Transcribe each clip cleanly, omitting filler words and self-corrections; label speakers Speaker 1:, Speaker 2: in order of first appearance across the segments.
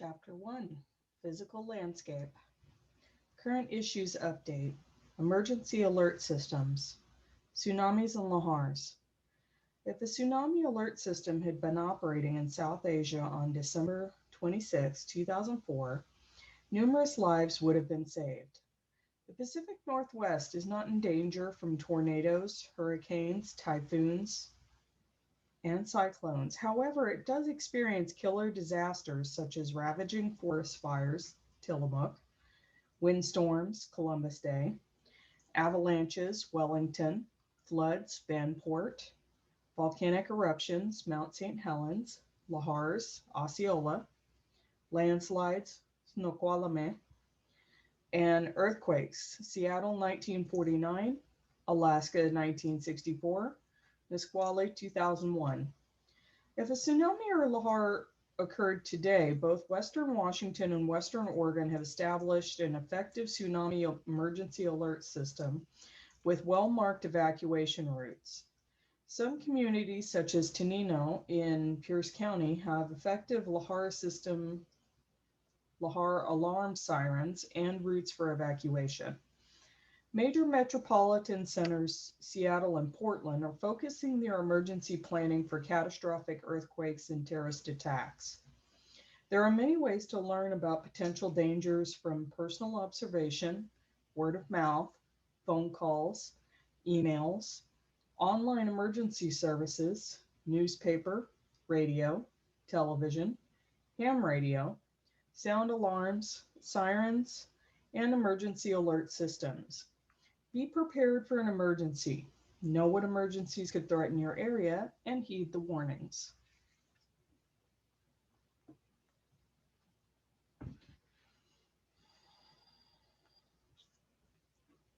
Speaker 1: Chapter 1, Physical Landscape. Current Issues Update. Emergency Alert Systems. Tsunamis and Lahars. If the tsunami alert system had been operating in South Asia on December 26, 2004, numerous lives would have been saved. The Pacific Northwest is not in danger from tornadoes, hurricanes, typhoons, and cyclones. However, it does experience killer disasters such as ravaging forest fires, Tillamook, windstorms, Columbus Day, avalanches, Wellington, floods, Vanport, volcanic eruptions, Mount St. Helens, Lahars, Osceola, landslides, Snoqualmie, and earthquakes, Seattle 1949, Alaska 1964, Nisqually 2001. If a tsunami or lahar occurred today, both Western Washington and Western Oregon have established an effective tsunami emergency alert system with well-marked evacuation routes. Some communities, such as Tenino in Pierce County, have effective lahar alarm sirens and routes for evacuation. Major metropolitan centers, Seattle and Portland, are focusing their emergency planning for catastrophic earthquakes and terrorist attacks. There are many ways to learn about potential dangers from personal observation, word of mouth, phone calls, emails, online emergency services, newspaper, radio, television, ham radio, sound alarms, sirens, and emergency alert systems. Be prepared for an emergency. Know what emergencies could threaten your area and heed the warnings.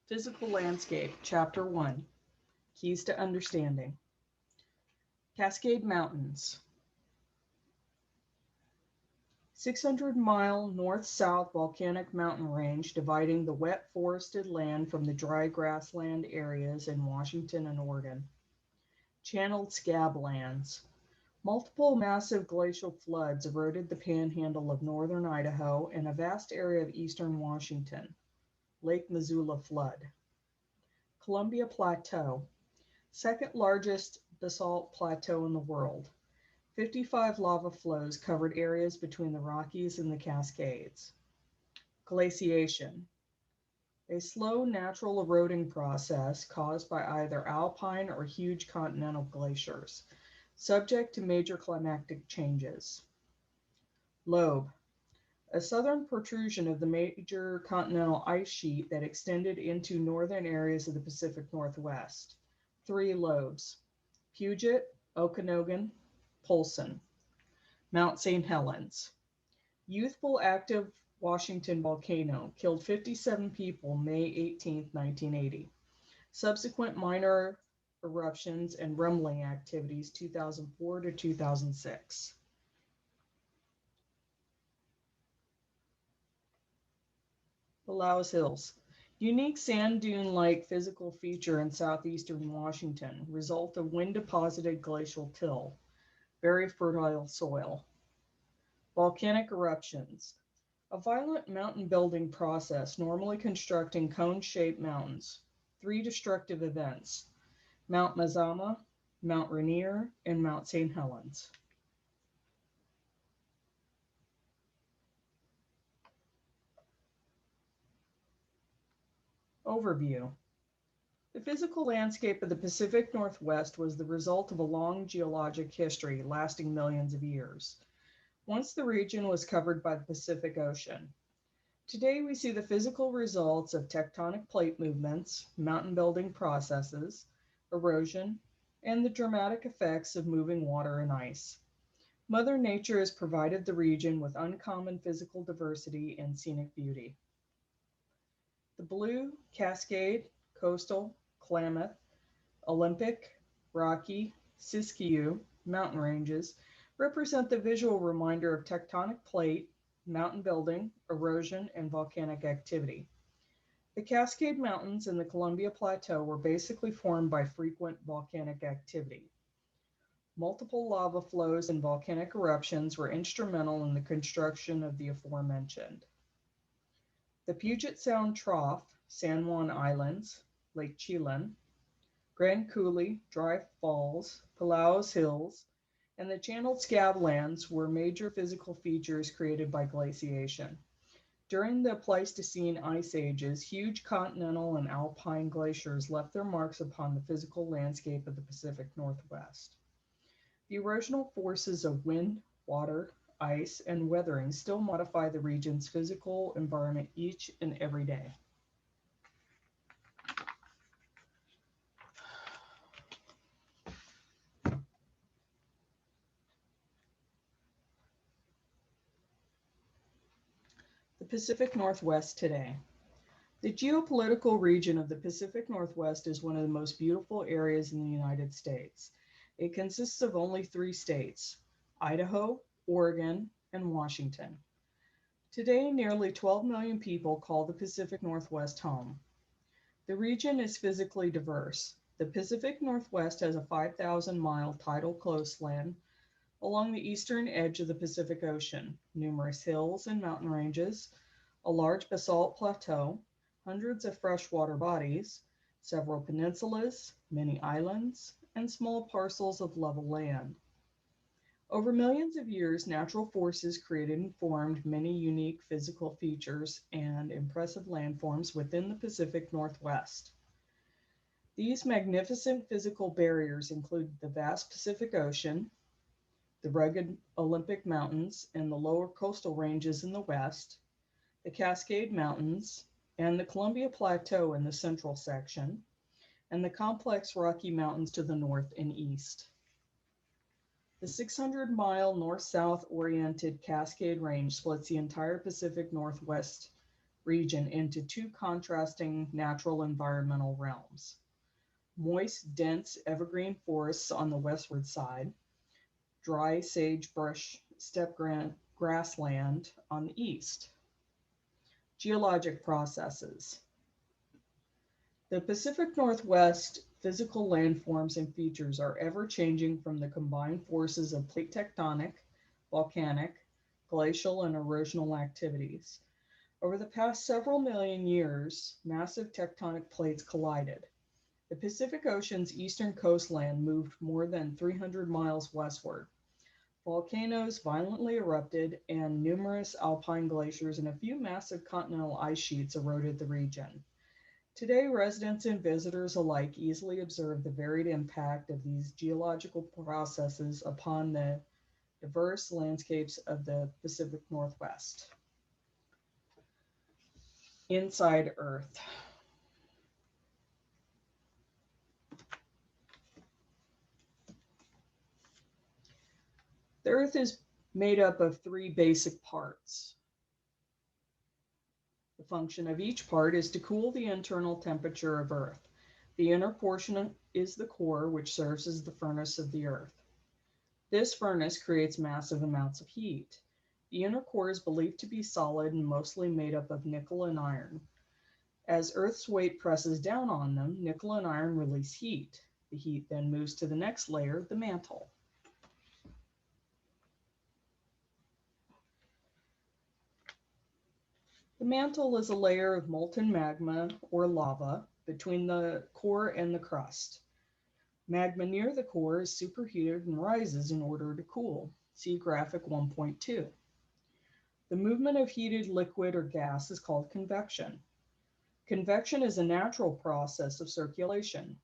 Speaker 1: Physical Landscape, Chapter 1, Keys to Understanding. Cascade Mountains. 600-mile north-south volcanic mountain range dividing the wet forested land from the dry grassland areas in Washington and Oregon. Channeled scablands. Multiple massive glacial floods eroded the panhandle of northern Idaho and a vast area of eastern Washington. Lake Missoula flood. Columbia Plateau, second largest basalt plateau in the world. 55 lava flows covered areas between the Rockies and the Cascades. Glaciation, a slow natural eroding process caused by either alpine or huge continental glaciers, subject to major climatic changes. Lobe, a southern protrusion of the major continental ice sheet that extended into northern areas of the Pacific Northwest. Three lobes: Puget, Okanogan, Polson. Mount St. Helens, youthful active Washington volcano, killed 57 people May 18, 1980. Subsequent minor eruptions and rumbling activities 2004 to 2006. Bellows Hills, unique sand dune-like physical feature in southeastern Washington, result of wind-deposited glacial till, very fertile soil. Volcanic eruptions, a violent mountain building process normally constructing cone-shaped mountains. Three destructive events: Mount Mazama, Mount Rainier, and Mount St. Helens. Overview. The physical landscape of the Pacific Northwest was the result of a long geologic history lasting millions of years. Once the region was covered by the Pacific Ocean. Today we see the physical results of tectonic plate movements, mountain building processes, erosion, and the dramatic effects of moving water and ice. Mother Nature has provided the region with uncommon physical diversity and scenic beauty. The Blue, Cascade, Coastal, Klamath, Olympic, Rocky, Siskiyou mountain ranges represent the visual reminder of tectonic plate, mountain building, erosion, and volcanic activity. The Cascade Mountains and the Columbia Plateau were basically formed by frequent volcanic activity. Multiple lava flows and volcanic eruptions were instrumental in the construction of the aforementioned. The Puget Sound Trough, San Juan Islands, Lake Chelan, Grand Coulee, Dry Falls, Palouse Hills, and the channeled scablands were major physical features created by glaciation. During the Pleistocene ice ages, huge continental and alpine glaciers left their marks upon the physical landscape of the Pacific Northwest. The erosional forces of wind, water, ice, and weathering still modify the region's physical environment each and every day. The Pacific Northwest today. The geopolitical region of the Pacific Northwest is one of the most beautiful areas in the United States. It consists of only 3 states, Idaho, Oregon, and Washington. Today, nearly 12 million people call the Pacific Northwest home. The region is physically diverse. The Pacific Northwest has a 5,000-mile tidal coastline along the eastern edge of the Pacific Ocean, numerous hills and mountain ranges, a large basalt plateau, hundreds of freshwater bodies, several peninsulas, many islands, and small parcels of level land. Over millions of years, natural forces created and formed many unique physical features and impressive landforms within the Pacific Northwest. These magnificent physical barriers include the vast Pacific Ocean, the rugged Olympic Mountains and the lower coastal ranges in the west, the Cascade Mountains, and the Columbia Plateau in the central section, and the complex Rocky Mountains to the north and east. The 600-mile north-south oriented Cascade Range splits the entire Pacific Northwest region into 2 contrasting natural environmental realms. Moist, dense evergreen forests on the westward side, dry sagebrush steppe grassland on the east. Geologic processes. The Pacific Northwest physical landforms and features are ever changing from the combined forces of plate tectonic, volcanic, glacial, and erosional activities. Over the past several million years, massive tectonic plates collided. The Pacific Ocean's eastern coastline moved more than 300 miles westward. Volcanoes violently erupted, and numerous alpine glaciers and a few massive continental ice sheets eroded the region. Today, residents and visitors alike easily observe the varied impact of these geological processes upon the diverse landscapes of the Pacific Northwest. Inside Earth. The Earth is made up of 3 basic parts. The function of each part is to cool the internal temperature of Earth. The inner portion is the core, which serves as the furnace of the Earth. This furnace creates massive amounts of heat. The inner core is believed to be solid and mostly made up of nickel and iron. As Earth's weight presses down on them, nickel and iron release heat. The heat then moves to the next layer, the mantle. The mantle is a layer of molten magma or lava between the core and the crust. Magma near the core is superheated and rises in order to cool. See graphic 1.2. The movement of heated liquid or gas is called convection. Convection is a natural process of circulation.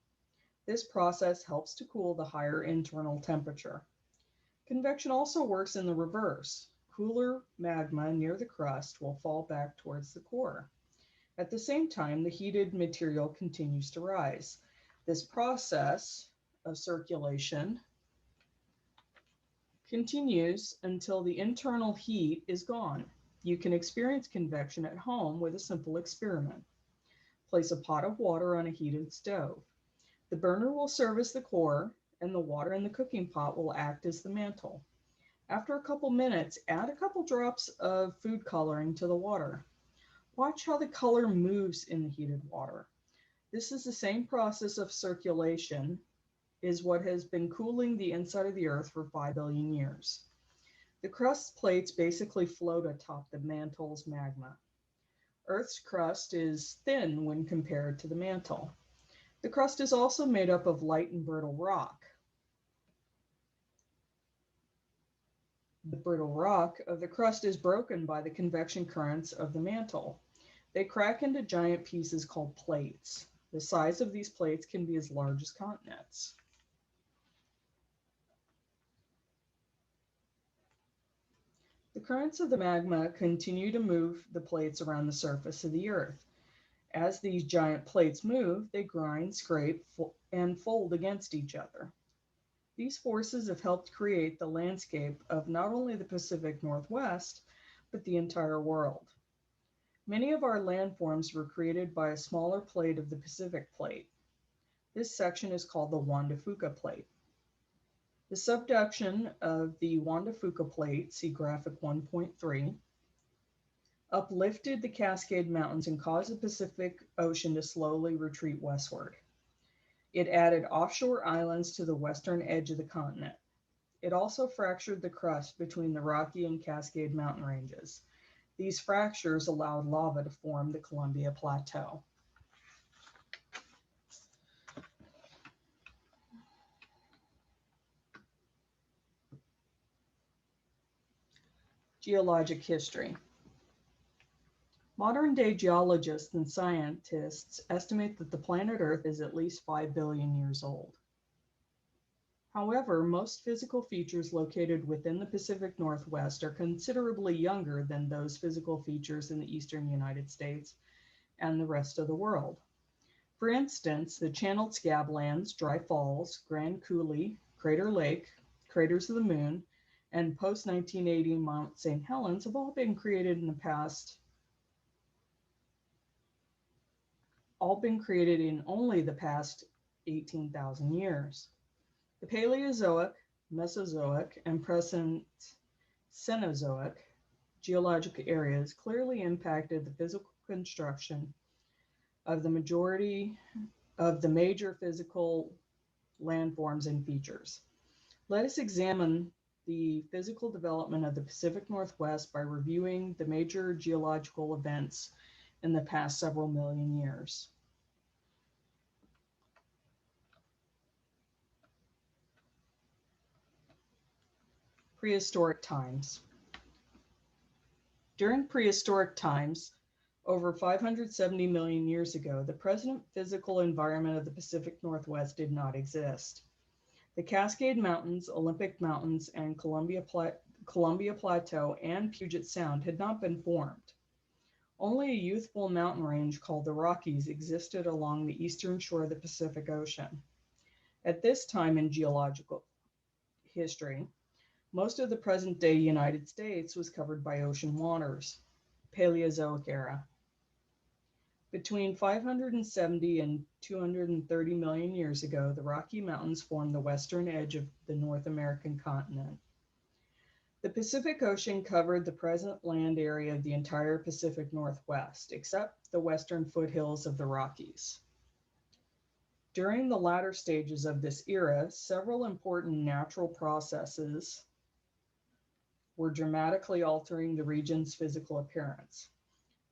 Speaker 1: This process helps to cool the higher internal temperature. Convection also works in the reverse. Cooler magma near the crust will fall back towards the core. At the same time, the heated material continues to rise. This process of circulation continues until the internal heat is gone. You can experience convection at home with a simple experiment. Place a pot of water on a heated stove. The burner will serve as the core, and the water in the cooking pot will act as the mantle. After a couple minutes, add a couple drops of food coloring to the water. Watch how the color moves in the heated water. This is the same process of circulation is what has been cooling the inside of the Earth for 5 billion years. The crust plates basically float atop the mantle's magma. Earth's crust is thin when compared to the mantle. The crust is also made up of light and brittle rock. The brittle rock of the crust is broken by the convection currents of the mantle. They crack into giant pieces called plates. The size of these plates can be as large as continents. The currents of the magma continue to move the plates around the surface of the Earth. As these giant plates move, they grind, scrape, and fold against each other. These forces have helped create the landscape of not only the Pacific Northwest, but the entire world. Many of our landforms were created by a smaller plate of the Pacific Plate. This section is called the Juan de Fuca Plate. The subduction of the Juan de Fuca Plate, see graphic 1.3, uplifted the Cascade Mountains and caused the Pacific Ocean to slowly retreat westward. It added offshore islands to the western edge of the continent. It also fractured the crust between the Rocky and Cascade mountain ranges. These fractures allowed lava to form the Columbia Plateau. Geologic history. Modern-day geologists and scientists estimate that the planet Earth is at least 5 billion years old. However, most physical features located within the Pacific Northwest are considerably younger than those physical features in the eastern United States and the rest of the world. For instance, the channeled scablands, dry falls, Grand Coulee, Crater Lake, craters of the moon, and post-1980 Mount St. Helens have all been created in only the past 18,000 years. The Paleozoic, Mesozoic, and present Cenozoic geologic areas clearly impacted the physical construction of the majority of the major physical landforms and features. Let us examine the physical development of the Pacific Northwest by reviewing the major geological events in the past several million years. Prehistoric times. During prehistoric times, over 570 million years ago, the present physical environment of the Pacific Northwest did not exist. The Cascade Mountains, Olympic Mountains, and Columbia Plateau and Puget Sound had not been formed. Only a youthful mountain range called the Rockies existed along the eastern shore of the Pacific Ocean. At this time in geological history, most of the present-day United States was covered by ocean waters, Paleozoic era. Between 570 and 230 million years ago, the Rocky Mountains formed the western edge of the North American continent. The Pacific Ocean covered the present land area of the entire Pacific Northwest, except the western foothills of the Rockies. During the latter stages of this era, several important natural processes were dramatically altering the region's physical appearance.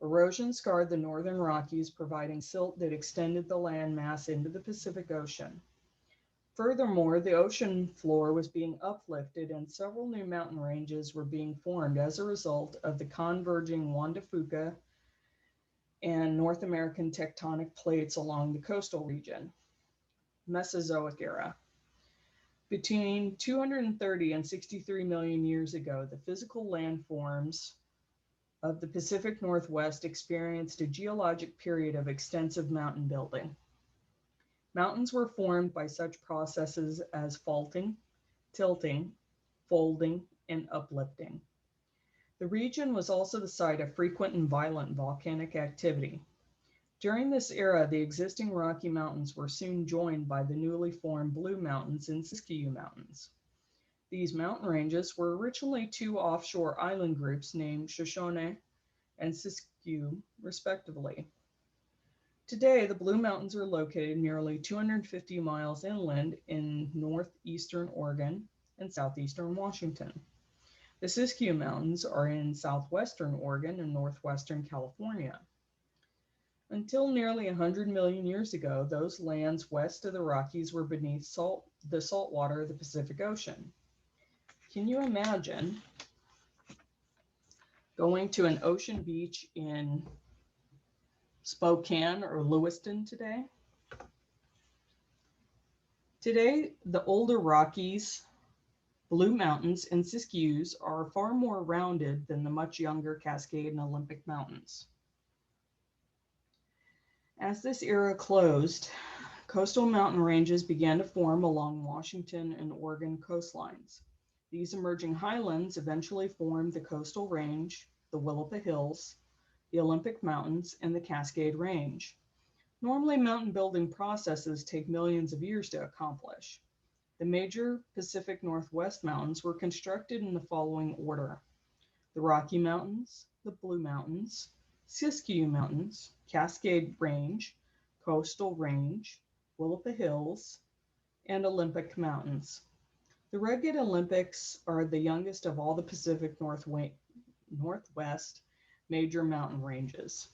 Speaker 1: Erosion scarred the northern Rockies, providing silt that extended the landmass into the Pacific Ocean. Furthermore, the ocean floor was being uplifted and several new mountain ranges were being formed as a result of the converging Juan de Fuca and North American tectonic plates along the coastal region. Mesozoic era. Between 230 and 63 million years ago, the physical landforms of the Pacific Northwest experienced a geologic period of extensive mountain building. Mountains were formed by such processes as faulting, tilting, folding, and uplifting. The region was also the site of frequent and violent volcanic activity. During this era, the existing Rocky Mountains were soon joined by the newly formed Blue Mountains and Siskiyou Mountains. These mountain ranges were originally two offshore island groups named Shoshone and Siskiyou, respectively. Today, the Blue Mountains are located nearly 250 miles inland in northeastern Oregon and southeastern Washington. The Siskiyou Mountains are in southwestern Oregon and northwestern California. Until nearly 100 million years ago, those lands west of the Rockies were beneath the salt water of the Pacific Ocean. Can you imagine going to an ocean beach in Spokane or Lewiston today? Today, the older Rockies, Blue Mountains, and Siskiyous are far more rounded than the much younger Cascade and Olympic Mountains. As this era closed, coastal mountain ranges began to form along Washington and Oregon coastlines. These emerging highlands eventually formed the Coastal Range, the Willapa Hills, the Olympic Mountains, and the Cascade Range. Normally, mountain building processes take millions of years to accomplish. The major Pacific Northwest mountains were constructed in the following order: the Rocky Mountains, the Blue Mountains, Siskiyou Mountains, Cascade Range, Coastal Range, Willapa Hills, and Olympic Mountains. The rugged Olympics are the youngest of all the Pacific Northwest major mountain ranges.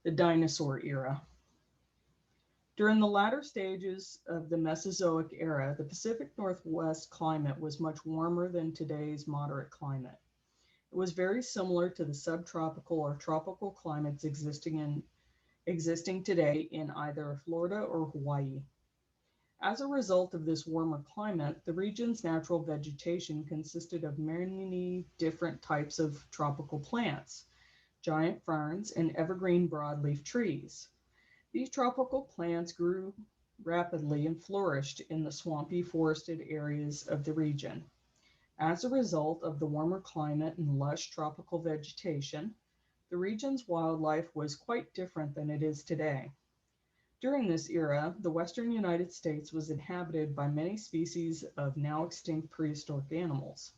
Speaker 1: The Dinosaur Era. During the latter stages of the Mesozoic era, the Pacific Northwest climate was much warmer than today's moderate climate. It was very similar to the subtropical or tropical climates existing today in either Florida or Hawaii. As a result of this warmer climate, the region's natural vegetation consisted of many different types of tropical plants, giant ferns, and evergreen broadleaf trees. These tropical plants grew rapidly and flourished in the swampy, forested areas of the region. As a result of the warmer climate and lush tropical vegetation, the region's wildlife was quite different than it is today. During this era, the western United States was inhabited by many species of now extinct prehistoric animals.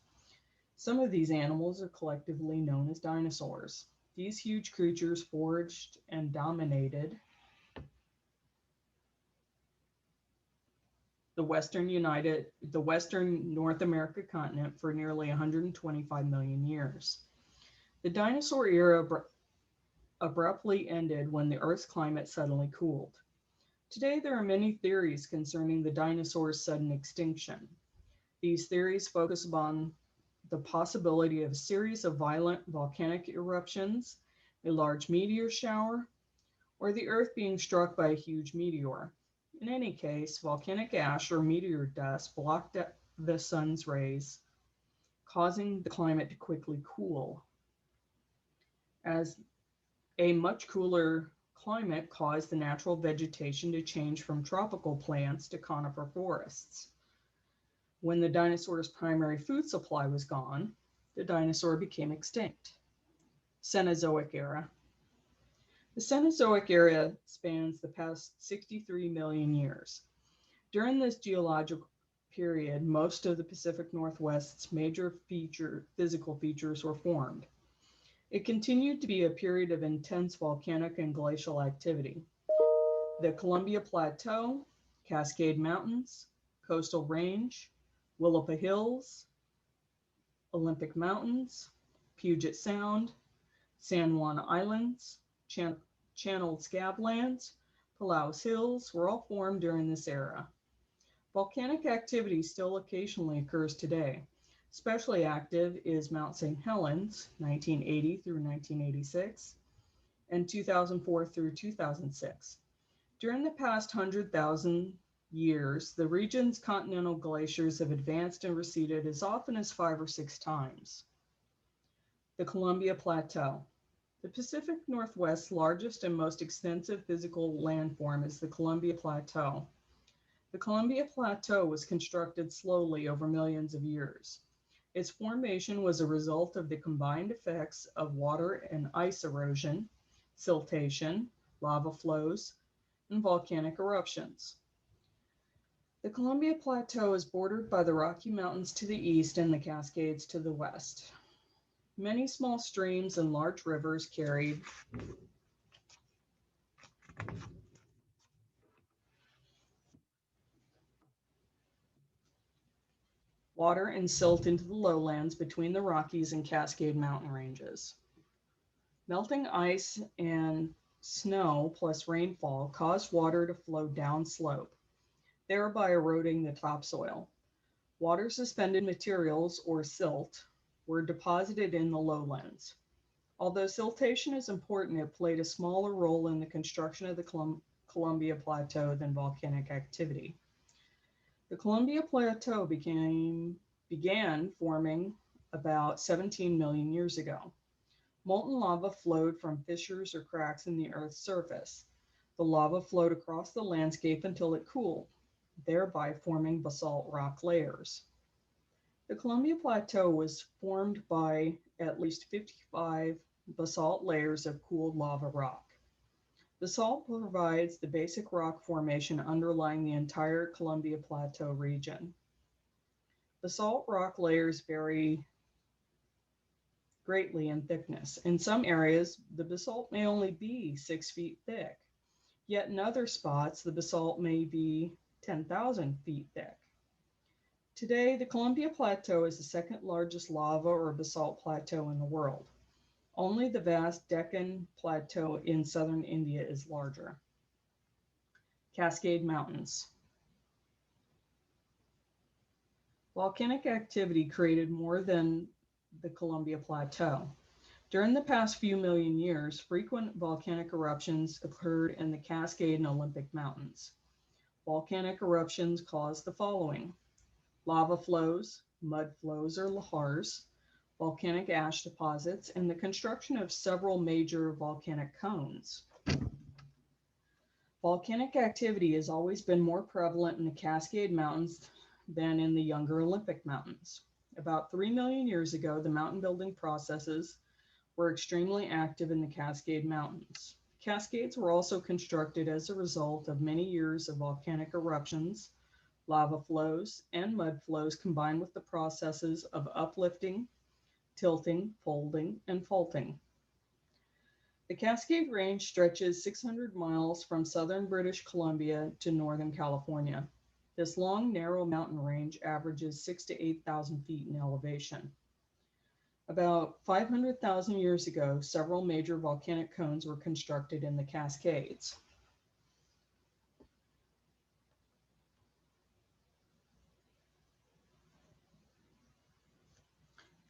Speaker 1: Some of these animals are collectively known as dinosaurs. These huge creatures foraged and dominated the western North America continent for nearly 125 million years. The dinosaur era abruptly ended when the Earth's climate suddenly cooled. Today, there are many theories concerning the dinosaurs' sudden extinction. These theories focus upon the possibility of a series of violent volcanic eruptions, a large meteor shower, or the Earth being struck by a huge meteor. In any case, volcanic ash or meteor dust blocked the sun's rays, causing the climate to quickly cool. As a much cooler climate caused the natural vegetation to change from tropical plants to conifer forests. When the dinosaur's primary food supply was gone, the dinosaur became extinct. Cenozoic era. The Cenozoic era spans the past 63 million years. During this geological period, most of the Pacific Northwest's major physical features were formed. It continued to be a period of intense volcanic and glacial activity. The Columbia Plateau, Cascade Mountains, Coastal Range, Willapa Hills, Olympic Mountains, Puget Sound, San Juan Islands, Channeled Scablands, Palouse Hills were all formed during this era. Volcanic activity still occasionally occurs today. Especially active is Mount St. Helens, 1980 through 1986, and 2004 through 2006. During the past 100,000 years, the region's continental glaciers have advanced and receded as often as 5 or 6 times. The Columbia Plateau. The Pacific Northwest's largest and most extensive physical landform is the Columbia Plateau. The Columbia Plateau was constructed slowly over millions of years. Its formation was a result of the combined effects of water and ice erosion, siltation, lava flows, and volcanic eruptions. The Columbia Plateau is bordered by the Rocky Mountains to the east and the Cascades to the west. Many small streams and large rivers carried Water and silt into the lowlands between the Rockies and Cascade Mountain ranges. Melting ice and snow plus rainfall caused water to flow downslope, thereby eroding the topsoil. Water suspended materials, or silt, were deposited in the lowlands. Although siltation is important, it played a smaller role in the construction of the Columbia Plateau than volcanic activity. The Columbia Plateau began forming about 17 million years ago. Molten lava flowed from fissures or cracks in the Earth's surface. The lava flowed across the landscape until it cooled, thereby forming basalt rock layers. The Columbia Plateau was formed by at least 55 basalt layers of cooled lava rock. Basalt provides the basic rock formation underlying the entire Columbia Plateau region. Basalt rock layers vary greatly in thickness. In some areas, the basalt may only be 6 feet thick, yet in other spots, the basalt may be 10,000 feet thick. Today, the Columbia Plateau is the second largest lava or basalt plateau in the world. Only the vast Deccan Plateau in southern India is larger. Cascade Mountains. Volcanic activity created more than the Columbia Plateau. During the past few million years, frequent volcanic eruptions occurred in the Cascade and Olympic Mountains. Volcanic eruptions caused the following: lava flows, mud flows or lahars, volcanic ash deposits, and the construction of several major volcanic cones. Volcanic activity has always been more prevalent in the Cascade Mountains than in the younger Olympic Mountains. About 3 million years ago, the mountain building processes were extremely active in the Cascade Mountains. Cascades were also constructed as a result of many years of volcanic eruptions, lava flows, and mud flows combined with the processes of uplifting, tilting, folding, and faulting. The Cascade Range stretches 600 miles from southern British Columbia to northern California. This long, narrow mountain range averages 6,000 to 8,000 feet in elevation. About 500,000 years ago, several major volcanic cones were constructed in the Cascades.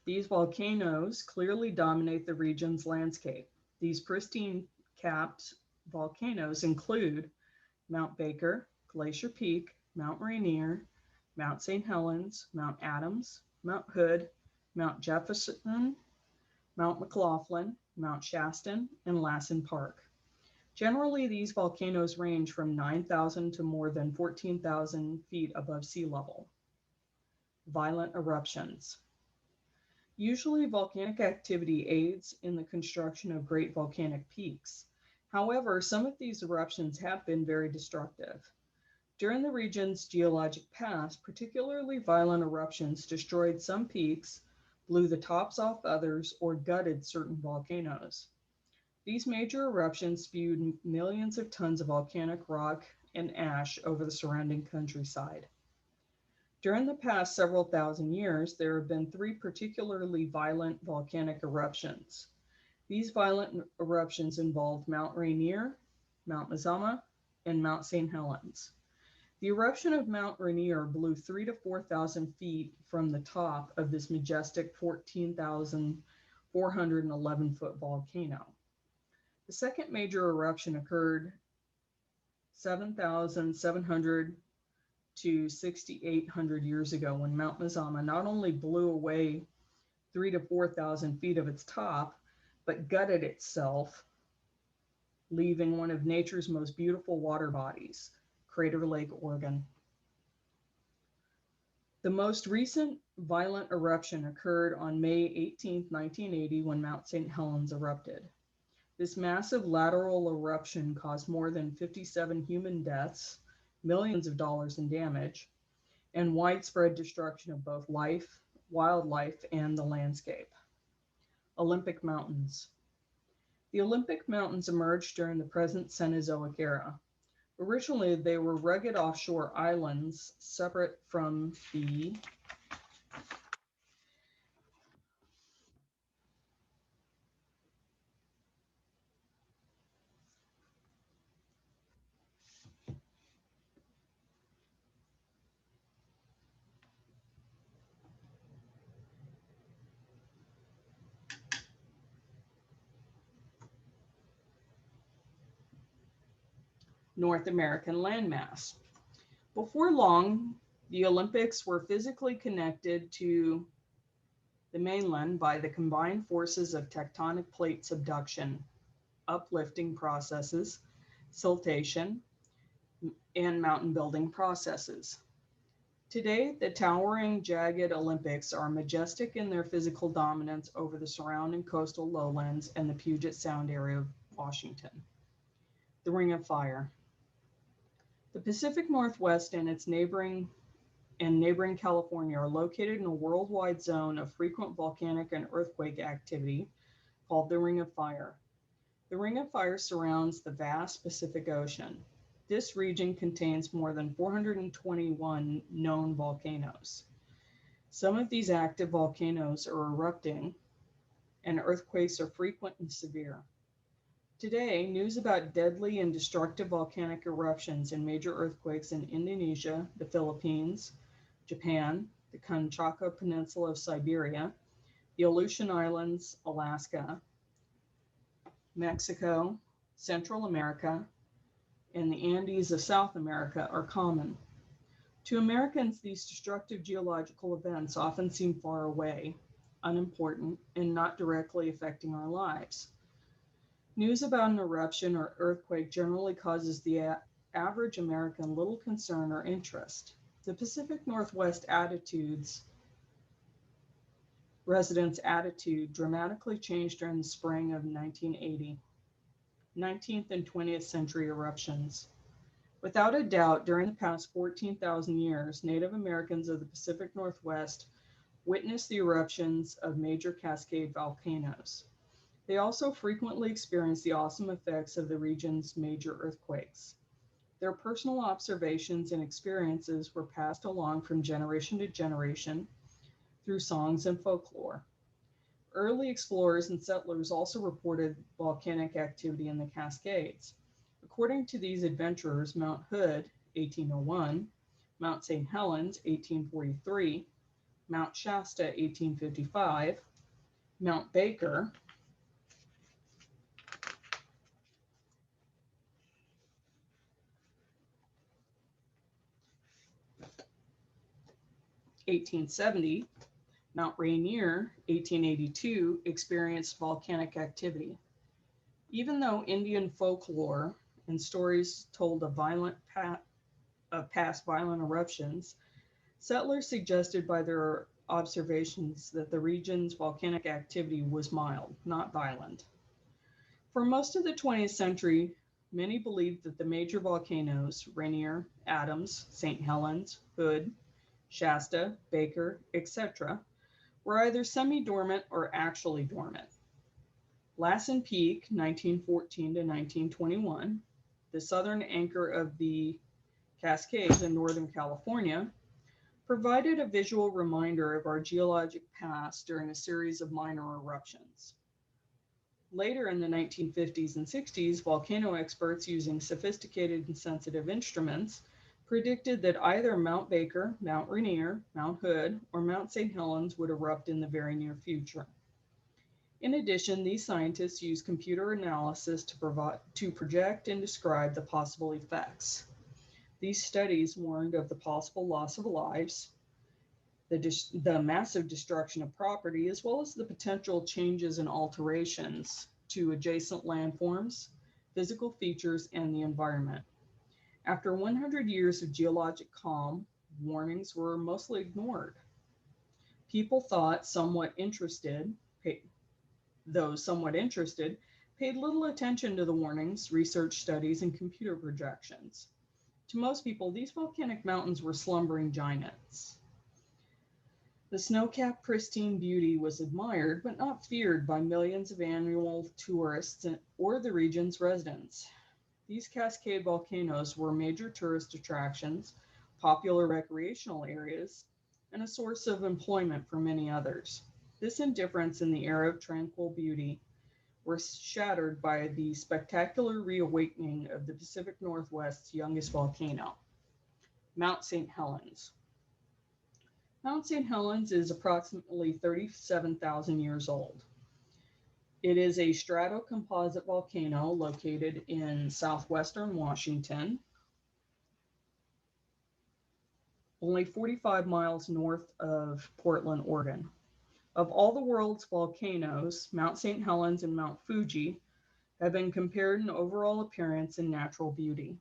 Speaker 1: These volcanoes clearly dominate the region's landscape. These pristine capped volcanoes include Mount Baker, Glacier Peak, Mount Rainier, Mount St. Helens, Mount Adams, Mount Hood, Mount Jefferson, Mount McLaughlin, Mount Shaston, and Lassen Park. Generally, these volcanoes range from 9,000 to more than 14,000 feet above sea level. Violent eruptions. Usually, volcanic activity aids in the construction of great volcanic peaks. However, some of these eruptions have been very destructive. During the region's geologic past, particularly violent eruptions destroyed some peaks, blew the tops off others, or gutted certain volcanoes. These major eruptions spewed millions of tons of volcanic rock and ash over the surrounding countryside. During the past several thousand years, there have been 3 particularly violent volcanic eruptions. These violent eruptions involved Mount Rainier, Mount Mazama, and Mount St. Helens. The eruption of Mount Rainier blew 3,000 to 4,000 feet from the top of this majestic 14,411-foot volcano. The second major eruption occurred 7,700 to 6,800 years ago when Mount Mazama not only blew away 3,000 to 4,000 feet of its top, but gutted itself, leaving one of nature's most beautiful water bodies, Crater Lake, Oregon. The most recent violent eruption occurred on May 18, 1980, when Mount St. Helens erupted. This massive lateral eruption caused more than 57 human deaths, millions of dollars in damage, and widespread destruction of both life, wildlife, and the landscape. Olympic Mountains. The Olympic Mountains emerged during the present Cenozoic era. Originally, they were rugged offshore islands separate from the North American landmass. Before long, the Olympics were physically connected to the mainland by the combined forces of tectonic plate subduction, uplifting processes, siltation, and mountain building processes. Today, the towering, jagged Olympics are majestic in their physical dominance over the surrounding coastal lowlands and the Puget Sound area of Washington. The Ring of Fire. The Pacific Northwest and its neighboring California are located in a worldwide zone of frequent volcanic and earthquake activity called the Ring of Fire. The Ring of Fire surrounds the vast Pacific Ocean. This region contains more than 421 known volcanoes. Some of these active volcanoes are erupting, and earthquakes are frequent and severe. Today, news about deadly and destructive volcanic eruptions and major earthquakes in Indonesia, the Philippines, Japan, the Kamchatka Peninsula of Siberia, the Aleutian Islands, Alaska, Mexico, Central America, and the Andes of South America are common. To Americans, these destructive geological events often seem far away, unimportant, and not directly affecting our lives. News about an eruption or earthquake generally causes the average American little concern or interest. The Pacific Northwest residents' attitude dramatically changed during the spring of 1980. 19th and 20th century eruptions. Without a doubt, during the past 14,000 years, Native Americans of the Pacific Northwest witnessed the eruptions of major cascade volcanoes. They also frequently experienced the awesome effects of the region's major earthquakes. Their personal observations and experiences were passed along from generation to generation through songs and folklore. Early explorers and settlers also reported volcanic activity in the Cascades. According to these adventurers, Mount Hood, 1801, Mount St. Helens, 1843, Mount Shasta, 1855, Mount Baker, 1870, Mount Rainier, 1882, experienced volcanic activity. Even though Indian folklore and stories told of past violent eruptions, settlers suggested by their observations that the region's volcanic activity was mild, not violent. For most of the 20th century, many believed that the major volcanoes, Rainier, Adams, St. Helens, Hood, Shasta, Baker, etc., were either semi-dormant or actually dormant. Lassen Peak, 1914 to 1921, the southern anchor of the Cascades in Northern California, provided a visual reminder of our geologic past during a series of minor eruptions. Later in the 1950s and 60s, volcano experts using sophisticated and sensitive instruments predicted that either Mount Baker, Mount Rainier, Mount Hood, or Mount St. Helens would erupt in the very near future. In addition, these scientists use computer analysis to project and describe the possible effects. These studies warned of the possible loss of lives, the massive destruction of property, as well as the potential changes and alterations to adjacent landforms, physical features, and the environment. After 100 years of geologic calm, warnings were mostly ignored. People thought those somewhat interested, paid little attention to the warnings, research studies, and computer projections. To most people, these volcanic mountains were slumbering giants. The snow-capped pristine beauty was admired but not feared by millions of annual tourists or the region's residents. These Cascade volcanoes were major tourist attractions, popular recreational areas, and a source of employment for many others. This indifference in the era of tranquil beauty was shattered by the spectacular reawakening of the Pacific Northwest's youngest volcano, Mount St. Helens. Mount St. Helens is approximately 37,000 years old. It is a stratocomposite volcano located in southwestern Washington, only 45 miles north of Portland, Oregon. Of all the world's volcanoes, Mount St. Helens and Mount Fuji have been compared in overall appearance and natural beauty.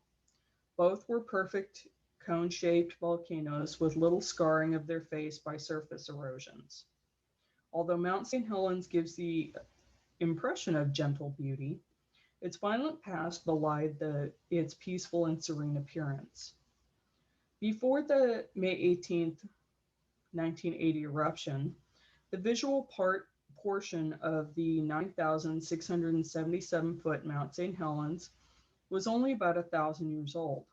Speaker 1: Both were perfect cone-shaped volcanoes with little scarring of their face by surface erosions. Although Mount St. Helens gives the impression of gentle beauty, its violent past belied its peaceful and serene appearance. Before the May 18th, 1980 eruption, the visual portion of the 9,677-foot Mount St. Helens was only about 1,000 years old.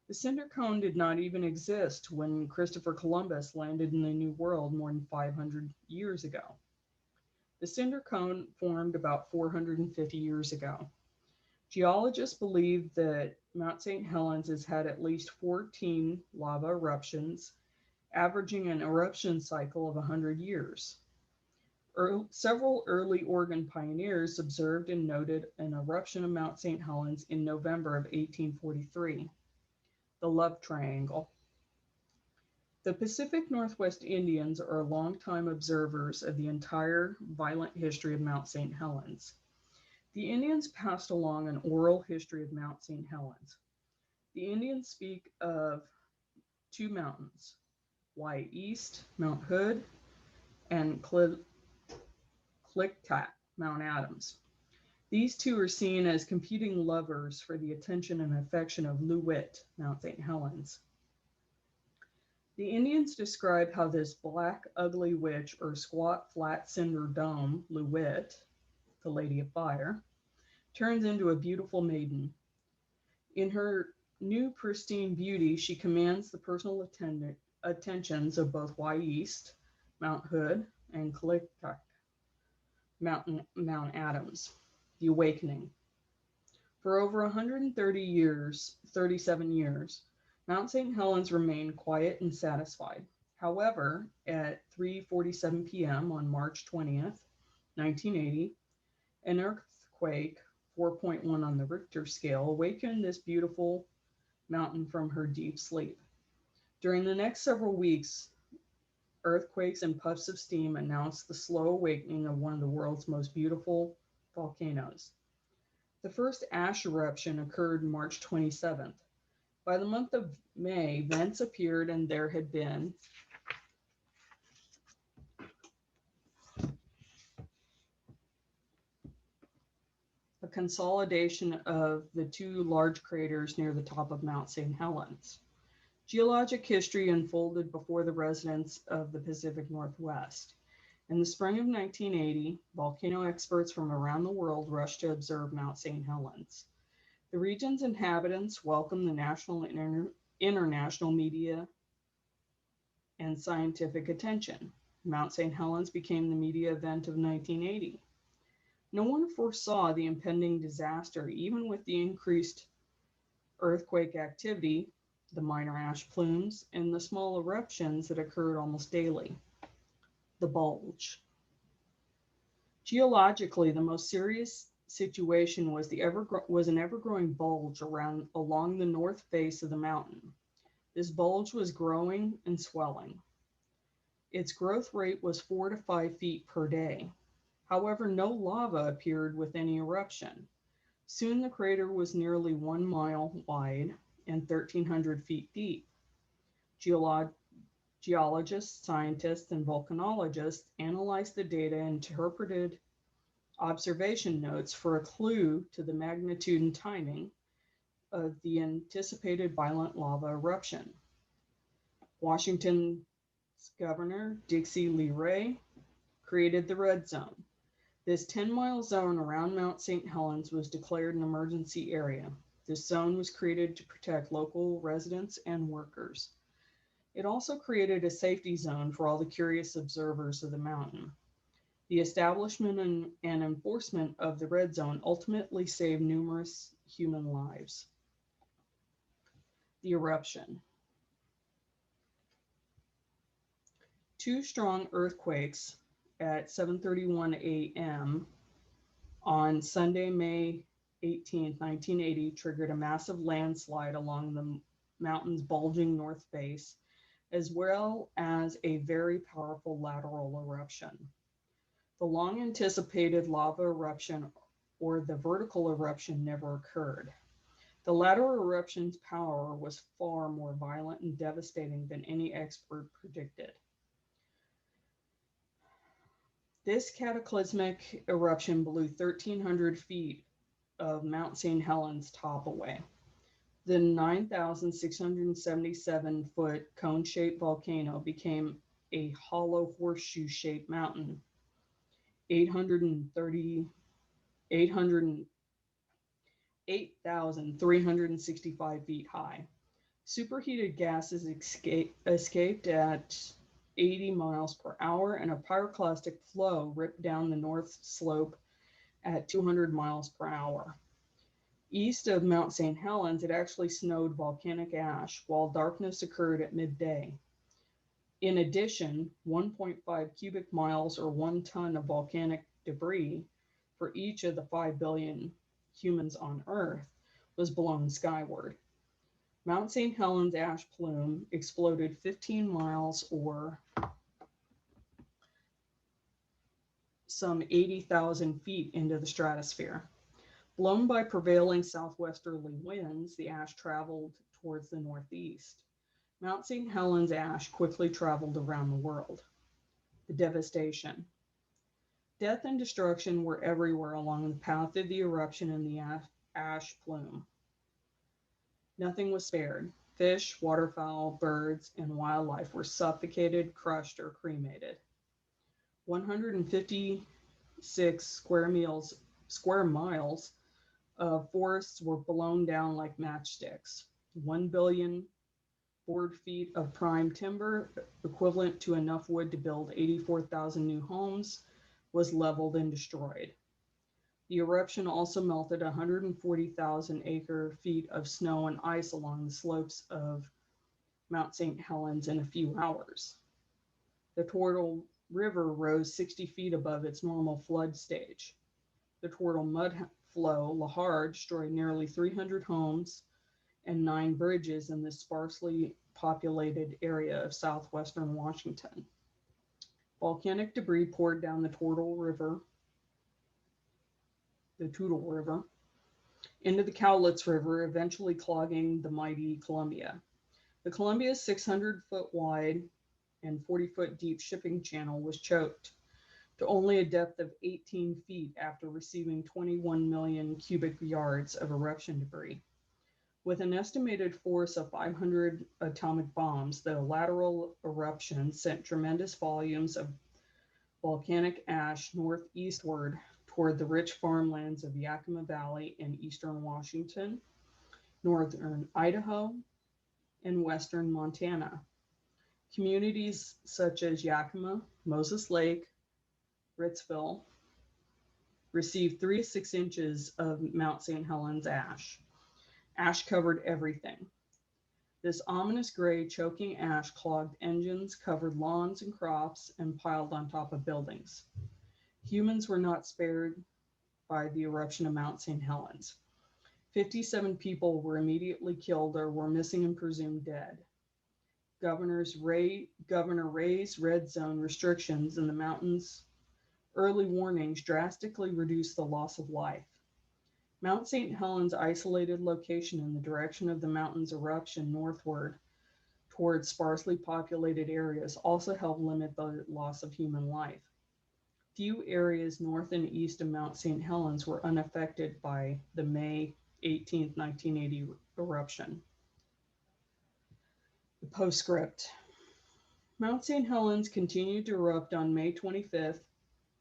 Speaker 1: The cinder cone did not even exist when Christopher Columbus landed in the New World more than 500 years ago. The cinder cone formed about 450 years ago. Geologists believe that Mount St. Helens has had at least 14 lava eruptions, averaging an eruption cycle of 100 years. Several early Oregon pioneers observed and noted an eruption of Mount St. Helens in November of 1843, the Love Triangle. The Pacific Northwest Indians are longtime observers of the entire violent history of Mount St. Helens. The Indians passed along an oral history of Mount St. Helens. The Indians speak of two mountains, Wyeast, Mount Hood, and Klickitat, Mount Adams. These two are seen as competing lovers for the attention and affection of Loo-Wit, Mount St. Helens. The Indians describe how this black, ugly witch or squat, flat cinder dome, Loo-Wit, the Lady of Fire, turns into a beautiful maiden. In her new pristine beauty, she commands the personal attentions of both Wyeast, Mount Hood, and Klickitat, Mount Adams, the Awakening. For over 37 years, Mount St. Helens remained quiet and satisfied. However, at 3:47 p.m. on March 20th, 1980, an earthquake, 4.1 on the Richter scale, awakened this beautiful mountain from her deep sleep. During the next several weeks, earthquakes and puffs of steam announced the slow awakening of one of the world's most beautiful volcanoes. The first ash eruption occurred March 27th. By the month of May, vents appeared and there had been a consolidation of the two large craters near the top of Mount St. Helens. Geologic history unfolded before the residents of the Pacific Northwest. In the spring of 1980, volcano experts from around the world rushed to observe Mount St. Helens. The region's inhabitants welcomed the national and international media and scientific attention. Mount St. Helens became the media event of 1980. No one foresaw the impending disaster, even with the increased earthquake activity, the minor ash plumes, and the small eruptions that occurred almost daily. The bulge. Geologically, the most serious situation was an ever-growing bulge along the north face of the mountain. This bulge was growing and swelling. Its growth rate was 4 to 5 feet per day. However, no lava appeared with any eruption. Soon the crater was nearly 1 mile wide and 1,300 feet deep. Geologists, scientists, and volcanologists analyzed the data and interpreted observation notes for a clue to the magnitude and timing of the anticipated violent lava eruption. Washington Governor Dixie Lee Ray created the red zone. This 10-mile zone around Mount St. Helens was declared an emergency area. This zone was created to protect local residents and workers. It also created a safety zone for all the curious observers of the mountain. The establishment and enforcement of the red zone ultimately saved numerous human lives. The eruption. Two strong earthquakes at 7:31 a.m. on Sunday, May 18, 1980, triggered a massive landslide along the mountain's bulging north face, as well as a very powerful lateral eruption. The long anticipated lava eruption, or the vertical eruption, never occurred. The lateral eruption's power was far more violent and devastating than any expert predicted. This cataclysmic eruption blew 1,300 feet of Mount St. Helens top away. The 9,677-foot cone-shaped volcano became a hollow horseshoe-shaped mountain, 8,365 feet high. Superheated gases escaped at 80 miles per hour, and a pyroclastic flow ripped down the north slope at 200 miles per hour. East of Mount St. Helens, it actually snowed volcanic ash while darkness occurred at midday. In addition, 1.5 cubic miles or 1 ton of volcanic debris for each of the 5 billion humans on Earth was blown skyward. Mount St. Helens ash plume exploded 15 miles or some 80,000 feet into the stratosphere. Blown by prevailing southwesterly winds, the ash traveled towards the northeast. Mount St. Helens ash quickly traveled around the world. The devastation. Death and destruction were everywhere along the path of the eruption and the ash plume. Nothing was spared. Fish, waterfowl, birds, and wildlife were suffocated, crushed, or cremated. 156 square miles of forests were blown down like matchsticks. 1 billion board feet of prime timber, equivalent to enough wood to build 84,000 new homes, was leveled and destroyed. The eruption also melted 140,000 acre-feet of snow and ice along the slopes of Mount St. Helens in a few hours. The Turtle River rose 60 feet above its normal flood stage. The Turtle Mud Flow, Lahar, destroyed nearly 300 homes and 9 bridges in this sparsely populated area of southwestern Washington. Volcanic debris poured down the Toutle River, into the Cowlitz River, eventually clogging the mighty Columbia. The Columbia's 600-foot wide and 40-foot deep shipping channel was choked to only a depth of 18 feet after receiving 21 million cubic yards of eruption debris. With an estimated force of 500 atomic bombs, the lateral eruption sent tremendous volumes of volcanic ash northeastward toward the rich farmlands of Yakima Valley in eastern Washington, northern Idaho, and western Montana. Communities such as Yakima, Moses Lake, Ritzville received 3 to 6 inches of Mount St. Helens ash. Ash covered everything. This ominous gray, choking ash clogged engines, covered lawns and crops, and piled on top of buildings. Humans were not spared by the eruption of Mount St. Helens. 57 people were immediately killed or were missing and presumed dead. Governor Ray's red zone restrictions in the mountains' early warnings drastically reduced the loss of life. Mount St. Helens' isolated location in the direction of the mountain's eruption northward towards sparsely populated areas also helped limit the loss of human life. Few areas north and east of Mount St. Helens were unaffected by the May 18, 1980 eruption. The postscript. Mount St. Helens continued to erupt on May 25th,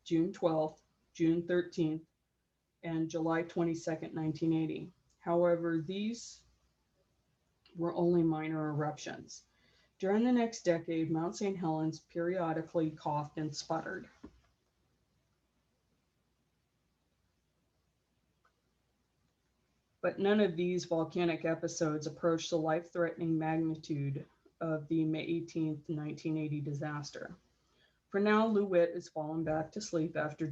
Speaker 1: June 12th, June 13th, and July 22nd, 1980. However, these were only minor eruptions. During the next decade, Mount St. Helens periodically coughed and sputtered. But none of these volcanic episodes approached the life threatening magnitude of the May 18th, 1980 disaster. For now, Lou Witt has fallen back to sleep after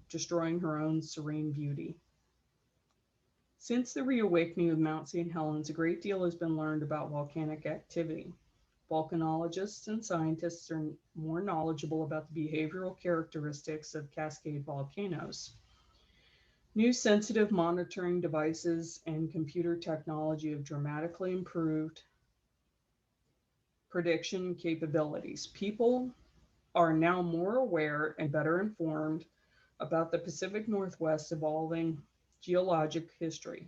Speaker 1: destroying her own serene beauty. Since the reawakening of Mount St. Helens, a great deal has been learned about volcanic activity. Volcanologists and scientists are more knowledgeable about the behavioral characteristics of Cascade volcanoes. New sensitive monitoring devices and computer technology have dramatically improved prediction capabilities. People are now more aware and better informed about the Pacific Northwest's evolving geologic history.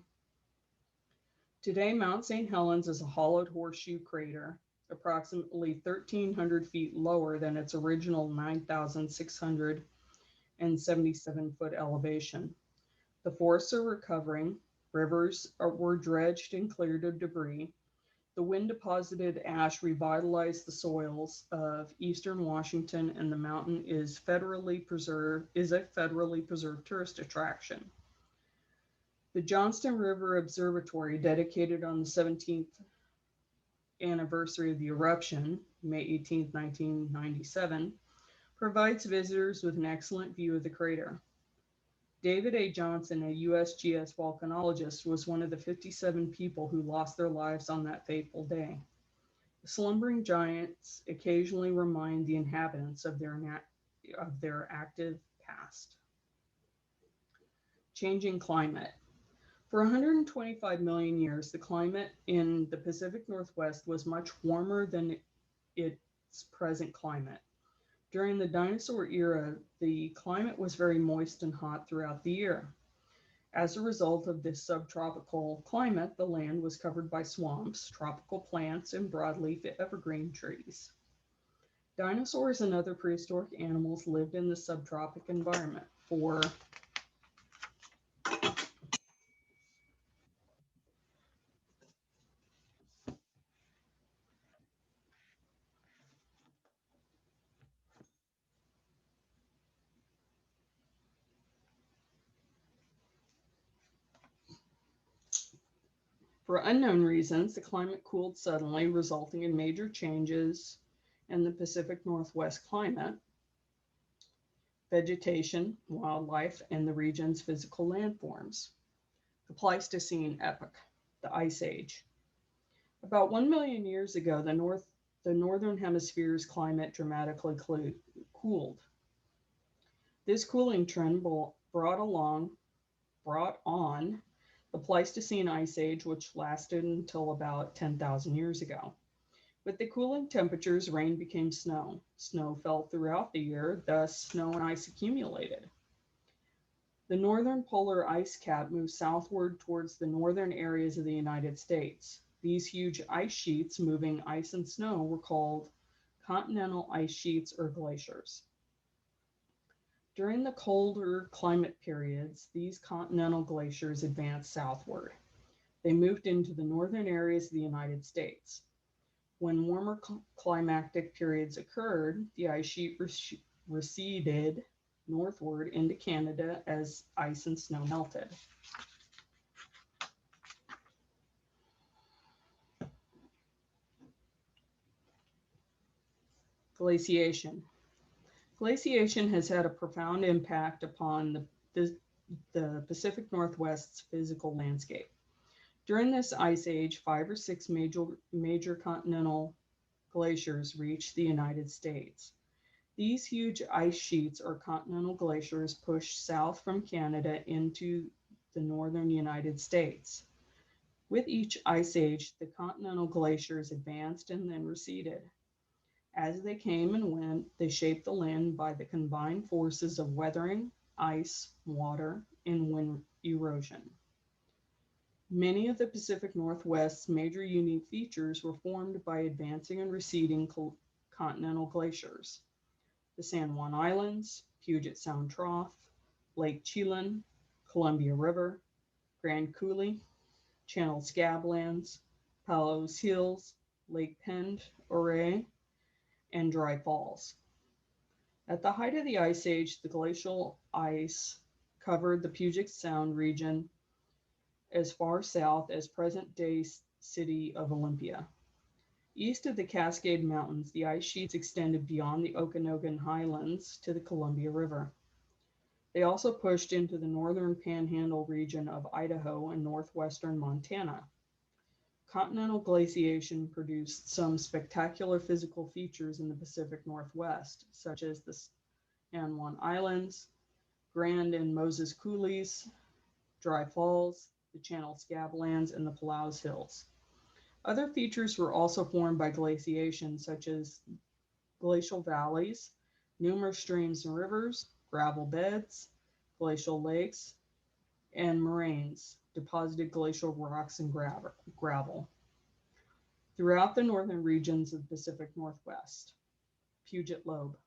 Speaker 1: Today, Mount St. Helens is a hollowed horseshoe crater, approximately 1,300 feet lower than its original 9,677-foot elevation. The forests are recovering, rivers were dredged and cleared of debris. The wind deposited ash revitalized the soils of eastern Washington, and the mountain is a federally preserved tourist attraction. The Johnston River Observatory, dedicated on the 17th anniversary of the eruption, May 18, 1997, provides visitors with an excellent view of the crater. David A. Johnson, a USGS volcanologist, was one of the 57 people who lost their lives on that fateful day. The slumbering giants occasionally remind the inhabitants of their active past. Changing climate. For 125 million years, the climate in the Pacific Northwest was much warmer than its present climate. During the dinosaur era, the climate was very moist and hot throughout the year. As a result of this subtropical climate, the land was covered by swamps, tropical plants, and broadleaf evergreen trees. Dinosaurs and other prehistoric animals lived in the subtropic environment for unknown reasons. The climate cooled suddenly, resulting in major changes in the Pacific Northwest climate, vegetation, wildlife, and the region's physical landforms. The Pleistocene epoch, the Ice Age. About 1 million years ago, the northern hemisphere's climate dramatically cooled. This cooling trend brought on the Pleistocene Ice Age, which lasted until about 10,000 years ago. With the cooling temperatures, rain became snow. Snow fell throughout the year, thus snow and ice accumulated. The northern polar ice cap moved southward towards the northern areas of the United States. These huge ice sheets moving ice and snow were called continental ice sheets or glaciers. During the colder climate periods, these continental glaciers advanced southward. They moved into the northern areas of the United States. When warmer climatic periods occurred, the ice sheet receded northward into Canada as ice and snow melted. Glaciation. Glaciation has had a profound impact upon the Pacific Northwest's physical landscape. During this ice age, 5 or 6 major continental glaciers reached the United States. These huge ice sheets or continental glaciers pushed south from Canada into the northern United States. With each ice age, the continental glaciers advanced and then receded. As they came and went, they shaped the land by the combined forces of weathering, ice, water, and wind erosion. Many of the Pacific Northwest's major unique features were formed by advancing and receding continental glaciers: the San Juan Islands, Puget Sound Trough, Lake Chelan, Columbia River, Grand Coulee, Channel Scablands, Palos Hills, Lake Pend Oreille, and Dry Falls. At the height of the Ice Age, the glacial ice covered the Puget Sound region as far south as present-day city of Olympia. East of the Cascade Mountains, the ice sheets extended beyond the Okanogan Highlands to the Columbia River. They also pushed into the northern panhandle region of Idaho and northwestern Montana. Continental glaciation produced some spectacular physical features in the Pacific Northwest, such as the San Juan Islands, Grand and Moses Coulees, Dry Falls, the Channel Scablands, and the Palos Hills. Other features were also formed by glaciation, such as glacial valleys, numerous streams and rivers, gravel beds, glacial lakes, and moraines, deposited glacial rocks and gravel. Throughout the northern regions of the Pacific Northwest, Puget Lobe.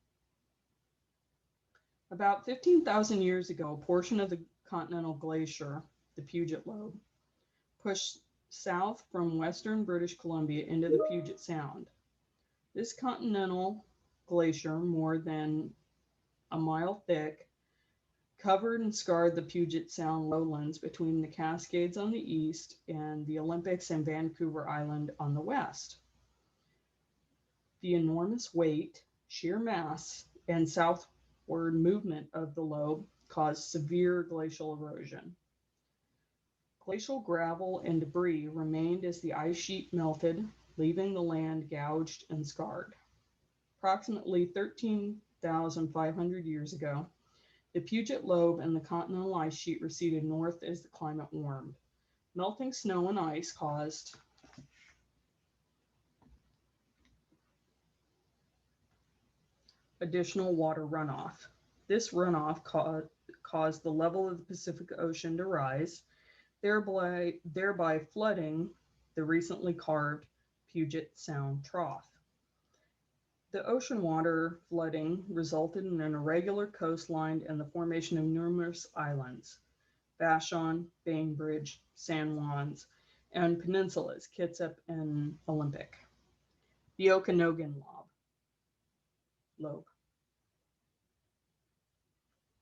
Speaker 1: About 15,000 years ago, a portion of the continental glacier, the Puget Lobe, pushed south from western British Columbia into the Puget Sound. This continental glacier, more than a mile thick, covered and scarred the Puget Sound lowlands between the Cascades on the east and the Olympics and Vancouver Island on the west. The enormous weight, sheer mass, and southward movement of the lobe caused severe glacial erosion. Glacial gravel and debris remained as the ice sheet melted, leaving the land gouged and scarred. Approximately 13,500 years ago, the Puget Lobe and the continental ice sheet receded north as the climate warmed. Melting snow and ice caused additional water runoff. This runoff caused the level of the Pacific Ocean to rise, thereby flooding the recently carved Puget Sound Trough. The ocean water flooding resulted in an irregular coastline and the formation of numerous islands: Vashon, Bainbridge, San Juans, and peninsulas, Kitsap and Olympic. The Okanogan Lobe.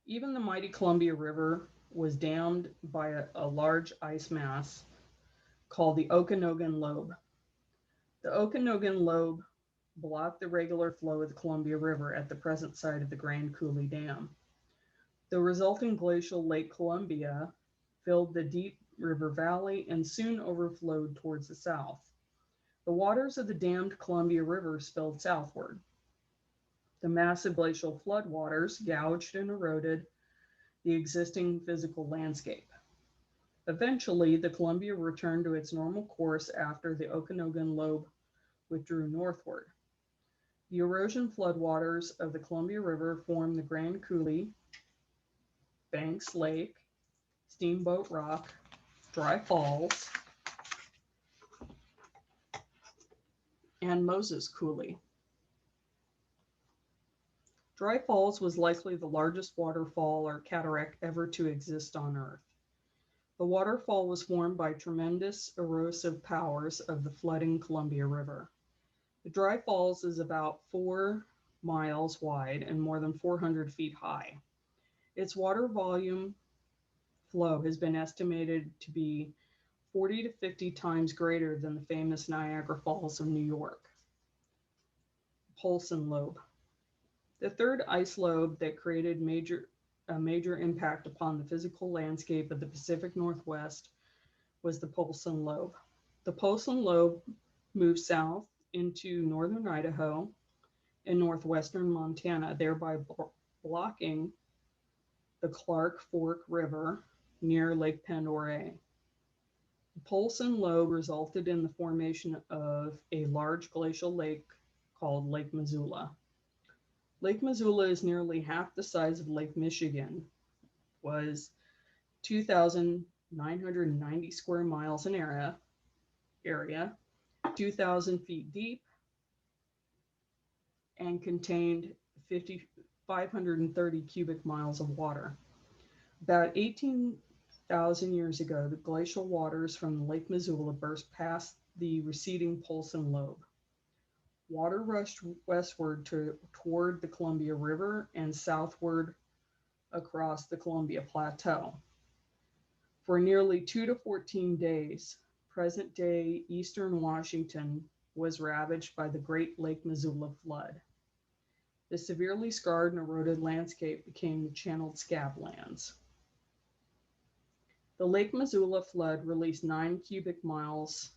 Speaker 1: Even the mighty Columbia River was dammed by a large ice mass called the Okanogan Lobe. The Okanogan Lobe blocked the regular flow of the Columbia River at the present site of the Grand Coulee Dam. The resulting glacial Lake Columbia filled the deep river valley and soon overflowed towards the south. The waters of the dammed Columbia River spilled southward. The massive glacial floodwaters gouged and eroded the existing physical landscape. Eventually, the Columbia returned to its normal course after the Okanogan Lobe withdrew northward. The erosion floodwaters of the Columbia River form the Grand Coulee, Banks Lake, Steamboat Rock, Dry Falls, and Moses Coulee. Dry Falls was likely the largest waterfall or cataract ever to exist on Earth. The waterfall was formed by tremendous erosive powers of the flooding Columbia River. The Dry Falls is about 4 miles wide and more than 400 feet high. Its water volume flow has been estimated to be 40 to 50 times greater than the famous Niagara Falls of New York. Polson Lobe. The third ice lobe that created a major impact upon the physical landscape of the Pacific Northwest was the Polson Lobe. The Polson Lobe moved south into northern Idaho and northwestern Montana, thereby blocking the Clark Fork River near Lake Pend Oreille. The Polson Lobe resulted in the formation of a large glacial lake called Lake Missoula. Lake Missoula is nearly half the size of Lake Michigan, was 2,990 square miles in area, 2,000 feet deep, and contained 530 cubic miles of water. About 18,000 years ago, the glacial waters from Lake Missoula burst past the receding Polson Lobe. Water rushed westward toward the Columbia River and southward across the Columbia Plateau. For nearly 2 to 14 days, present-day eastern Washington was ravaged by the Great Lake Missoula flood. The severely scarred and eroded landscape became the channeled scablands. The Lake Missoula flood released 9 cubic miles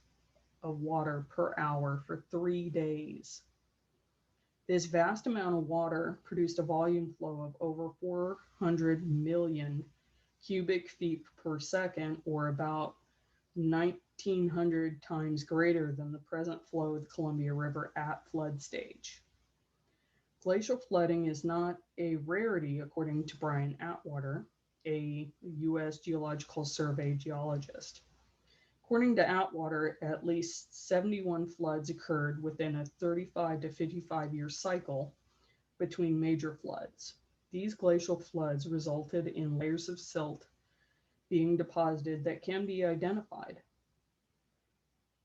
Speaker 1: of water per hour for 3 days. This vast amount of water produced a volume flow of over 400 million cubic feet per second, or about 1,900 times greater than the present flow of the Columbia River at flood stage. Glacial flooding is not a rarity, according to Brian Atwater, a U.S. Geological Survey geologist. According to Atwater, at least 71 floods occurred within a 35 to 55 year cycle between major floods. These glacial floods resulted in layers of silt being deposited that can be identified.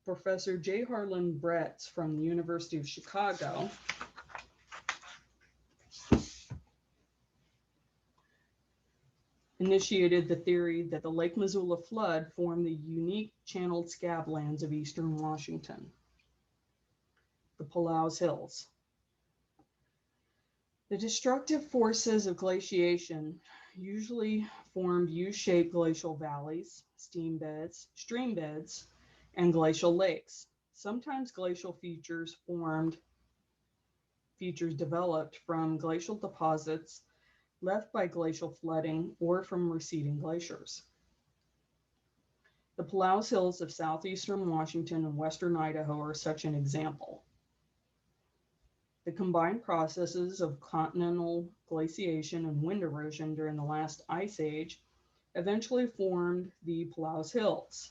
Speaker 1: Professor J. Harlan Bretz from the University of Chicago initiated the theory that the Lake Missoula flood formed the unique channeled scablands of eastern Washington, the Palouse Hills. The destructive forces of glaciation usually formed U-shaped glacial valleys, stream beds, and glacial lakes. Sometimes glacial features developed from glacial deposits left by glacial flooding or from receding glaciers. The Palouse Hills of southeastern Washington and western Idaho are such an example. The combined processes of continental glaciation and wind erosion during the last ice age eventually formed the Palouse Hills.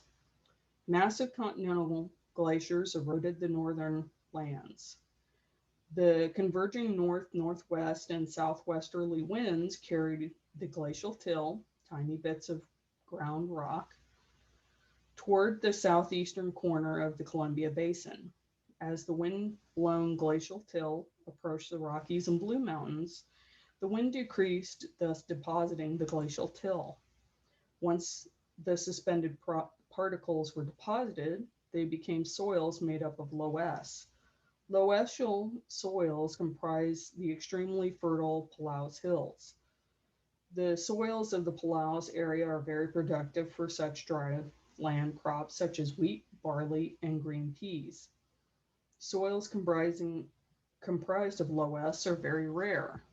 Speaker 1: Massive continental glaciers eroded the northern lands. The converging north-northwest and southwesterly winds carried the glacial till, tiny bits of ground rock, toward the southeastern corner of the Columbia Basin. As the wind-blown glacial till approached the Rockies and Blue Mountains, the wind decreased, thus depositing the glacial till. Once the suspended particles were deposited, they became soils made up of loess. Loessial soils comprise the extremely fertile Palouse Hills. The soils of the Palouse area are very productive for such dry land crops such as wheat, barley, and green peas. Soils comprised of loess are very rare.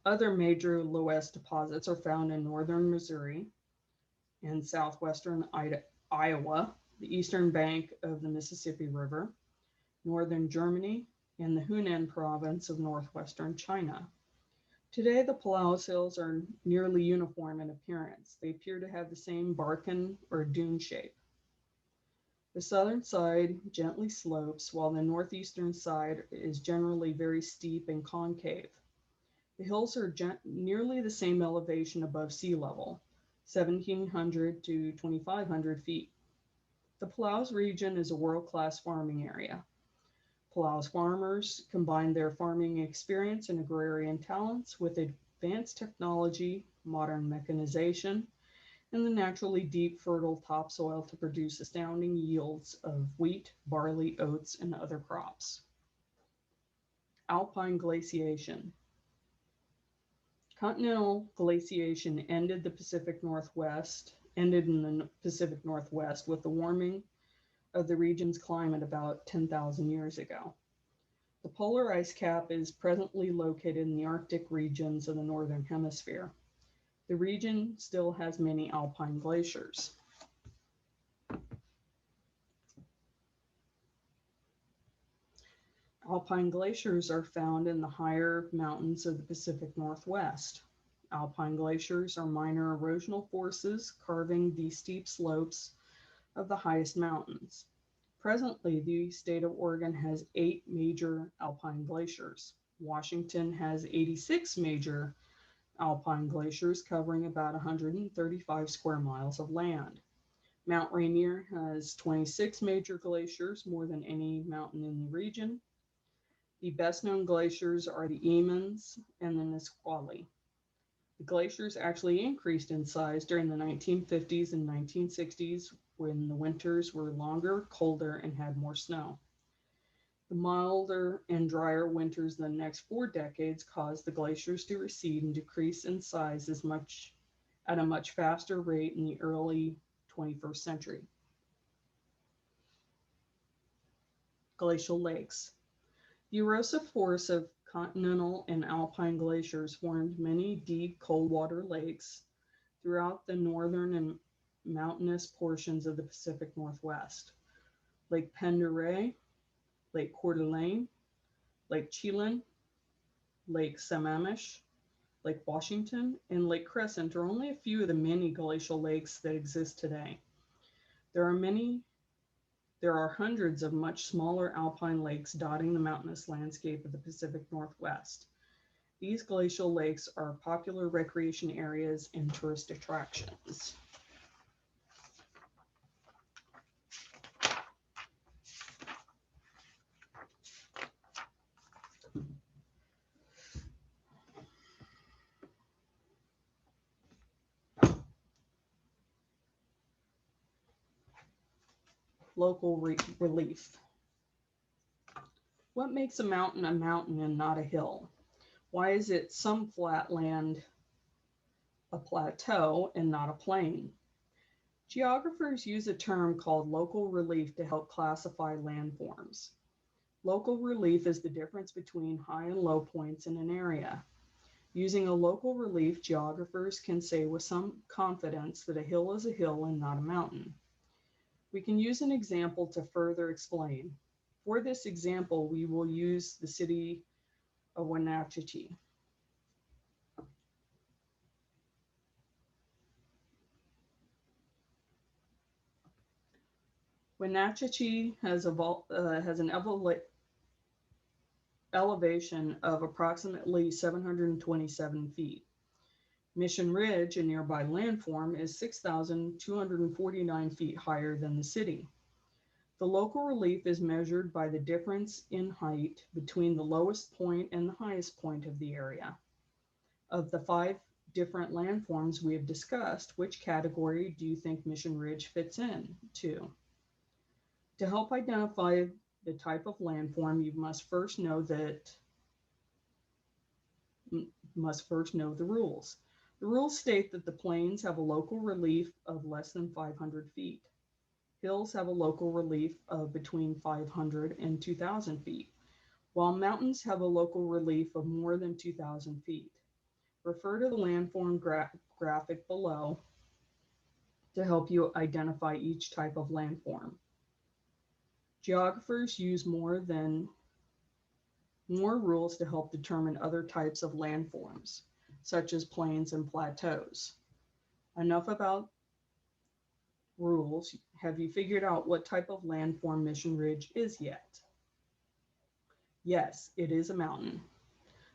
Speaker 1: Other major loess deposits are found in northern Missouri and southwestern Iowa, the eastern bank of the Mississippi River, northern Germany, and the Hunan province of northwestern China. Today, the Palouse Hills are nearly uniform in appearance. They appear to have the same barken or dune shape. The southern side gently slopes, while the northeastern side is generally very steep and concave. The hills are nearly the same elevation above sea level, 1,700 to 2,500 feet. The Palouse region is a world-class farming area. Palouse farmers combine their farming experience and agrarian talents with advanced technology, modern mechanization, and the naturally deep, fertile topsoil to produce astounding yields of wheat, barley, oats, and other crops. Alpine glaciation. Continental glaciation ended in the Pacific Northwest with the warming of the region's climate about 10,000 years ago. The polar ice cap is presently located in the Arctic regions of the Northern Hemisphere. The region still has many alpine glaciers. Alpine glaciers are found in the higher mountains of the Pacific Northwest. Alpine glaciers are minor erosional forces carving the steep slopes of the highest mountains. Presently, the state of Oregon has 8 major alpine glaciers. Washington has 86 major alpine glaciers covering about 135 square miles of land. Mount Rainier has 26 major glaciers, more than any mountain in the region. The best known glaciers are the Emmons and the Nisqually. The glaciers actually increased in size during the 1950s and 1960s when the winters were longer, colder, and had more snow. The milder and drier winters in the next 4 decades caused the glaciers to recede and decrease in size at a much faster rate in the early 21st century. Glacial lakes. The erosive force of continental and alpine glaciers formed many deep cold water lakes throughout the northern and mountainous portions of the Pacific Northwest. Lake Pend Oreille, Lake Coeur d'Alene, Lake Chelan, Lake Sammamish, Lake Washington, and Lake Crescent are only a few of the many glacial lakes that exist today. There are hundreds of much smaller alpine lakes dotting the mountainous landscape of the Pacific Northwest. These glacial lakes are popular recreation areas and tourist attractions. Local relief. What makes a mountain and not a hill? Why is it some flat land a plateau and not a plain? Geographers use a term called local relief to help classify landforms. Local relief is the difference between high and low points in an area. Using a local relief, geographers can say with some confidence that a hill is a hill and not a mountain. We can use an example to further explain. For this example, we will use the city of Wenatchee. Wenatchee has an elevation of approximately 727 feet. Mission Ridge, a nearby landform, is 6,249 feet higher than the city. The local relief is measured by the difference in height between the lowest point and the highest point of the area. Of the 5 different landforms we have discussed, which category do you think Mission Ridge fits in to? To help identify the type of landform, you must first know the rules. The rules state that the plains have a local relief of less than 500 feet. Hills have a local relief of between 500 and 2,000 feet, while mountains have a local relief of more than 2,000 feet. Refer to the landform graphic below to help you identify each type of landform. Geographers use more rules to help determine other types of landforms, such as plains and plateaus. Enough about rules. Have you figured out what type of landform Mission Ridge is yet? Yes, it is a mountain.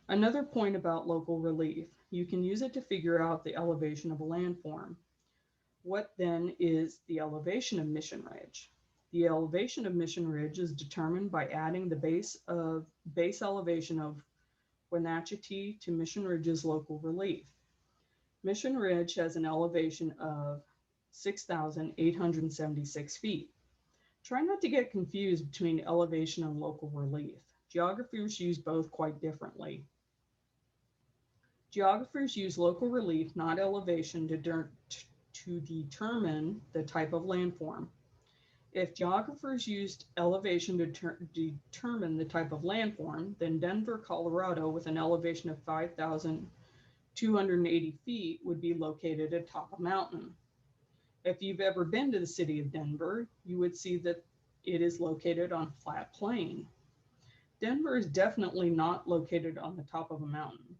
Speaker 1: Another point about local relief, you can use it to figure out the elevation of a landform. What then is the elevation of Mission Ridge? The elevation of Mission Ridge is determined by adding the base elevation of Wenatchee to Mission Ridge's local relief. Mission Ridge has an elevation of 6,876 feet. Try not to get confused between elevation and local relief. Geographers use both quite differently. Geographers use local relief, not elevation, to determine the type of landform. If geographers used elevation to determine the type of landform, then Denver, Colorado, with an elevation of 5,280 feet, would be located atop a mountain. If you've ever been to the city of Denver, you would see that it is located on a flat plain. Denver is definitely not located on the top of a mountain.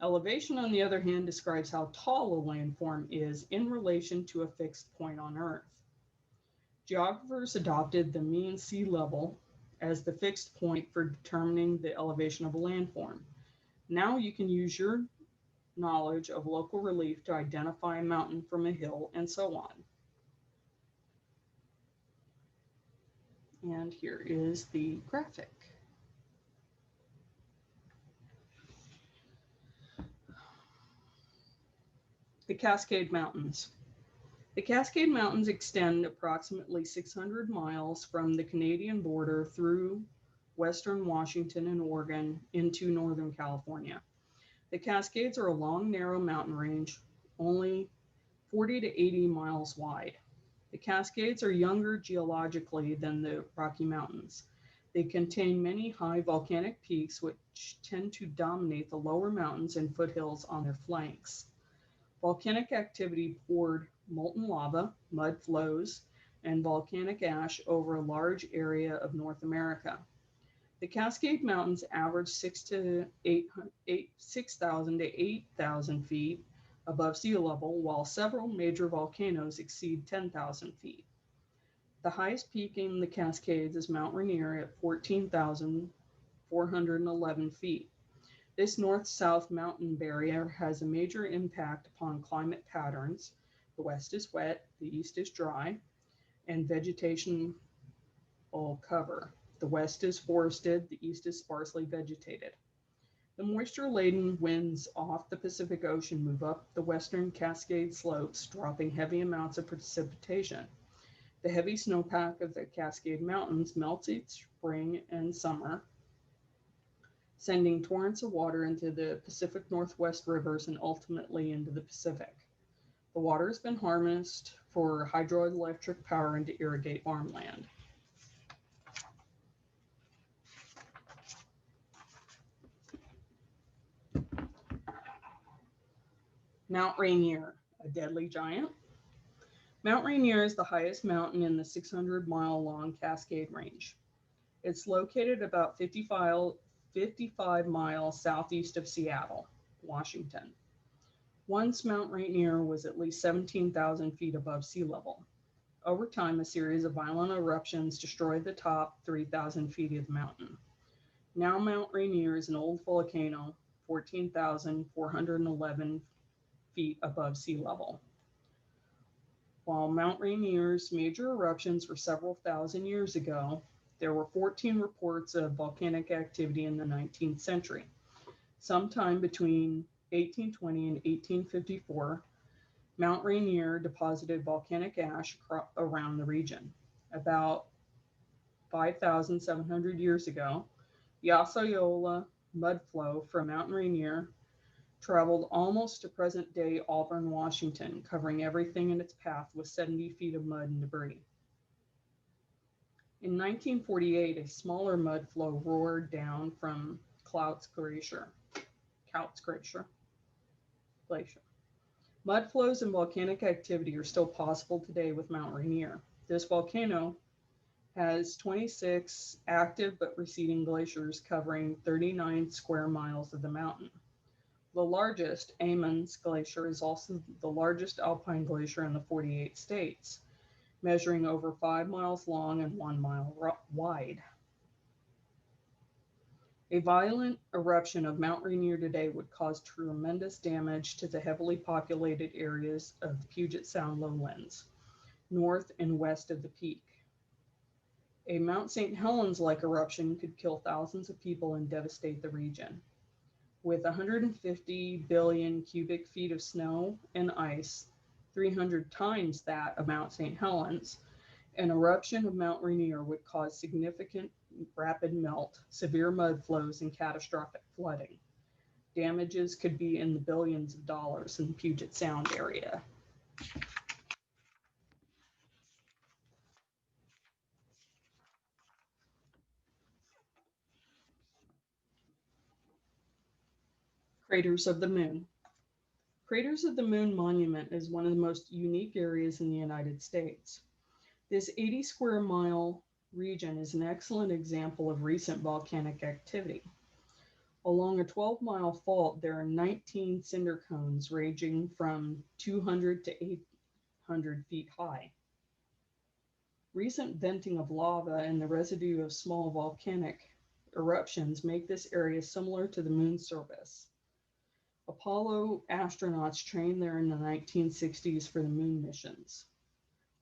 Speaker 1: Elevation, on the other hand, describes how tall a landform is in relation to a fixed point on Earth. Geographers adopted the mean sea level as the fixed point for determining the elevation of a landform. Now you can use your knowledge of local relief to identify a mountain from a hill and so on. And here is the graphic. The Cascade Mountains. The Cascade Mountains extend approximately 600 miles from the Canadian border through western Washington and Oregon into Northern California. The Cascades are a long, narrow mountain range, only 40 to 80 miles wide. The Cascades are younger geologically than the Rocky Mountains. They contain many high volcanic peaks which tend to dominate the lower mountains and foothills on their flanks. Volcanic activity poured molten lava, mud flows, and volcanic ash over a large area of North America. The Cascade Mountains average 6,000 to 8,000 feet above sea level, while several major volcanoes exceed 10,000 feet. The highest peak in the Cascades is Mount Rainier at 14,411 feet. This north-south mountain barrier has a major impact upon climate patterns. The west is wet, the east is dry, and vegetation will cover. The west is forested, the east is sparsely vegetated. The moisture-laden winds off the Pacific Ocean move up the western Cascade slopes, dropping heavy amounts of precipitation. The heavy snowpack of the Cascade Mountains melts each spring and summer, sending torrents of water into the Pacific Northwest rivers and ultimately into the Pacific. The water has been harnessed for hydroelectric power and to irrigate farmland. Mount Rainier, a deadly giant. Mount Rainier is the highest mountain in the 600-mile-long Cascade Range. It's located about 55 miles southeast of Seattle, Washington. Once Mount Rainier was at least 17,000 feet above sea level. Over time, a series of violent eruptions destroyed the top 3,000 feet of the mountain. Now Mount Rainier is an old volcano, 14,411 feet above sea level. While Mount Rainier's major eruptions were several thousand years ago, there were 14 reports of volcanic activity in the 19th century. Sometime between 1820 and 1854, Mount Rainier deposited volcanic ash around the region. About 5,700 years ago, the Osceola mudflow from Mount Rainier traveled almost to present-day Auburn, Washington, covering everything in its path with 70 feet of mud and debris. In 1948, a smaller mudflow roared down from Kautz Glacier. Mudflows and volcanic activity are still possible today with Mount Rainier. This volcano has 26 active but receding glaciers covering 39 square miles of the mountain. The largest, Ammons Glacier, is also the largest alpine glacier in the 48 states, measuring over 5 miles long and 1 mile wide. A violent eruption of Mount Rainier today would cause tremendous damage to the heavily populated areas of the Puget Sound lowlands, north and west of the peak. A Mount St. Helens-like eruption could kill thousands of people and devastate the region. With 150 billion cubic feet of snow and ice, 300 times that of Mount St. Helens, an eruption of Mount Rainier would cause significant rapid melt, severe mud flows, and catastrophic flooding. Damages could be in the billions of dollars in the Puget Sound area. Craters of the Moon. Craters of the Moon Monument is one of the most unique areas in the United States. This 80 square mile region is an excellent example of recent volcanic activity. Along a 12-mile fault, there are 19 cinder cones ranging from 200 to 800 feet high. Recent venting of lava and the residue of small volcanic eruptions make this area similar to the moon's surface. Apollo astronauts trained there in the 1960s for the moon missions.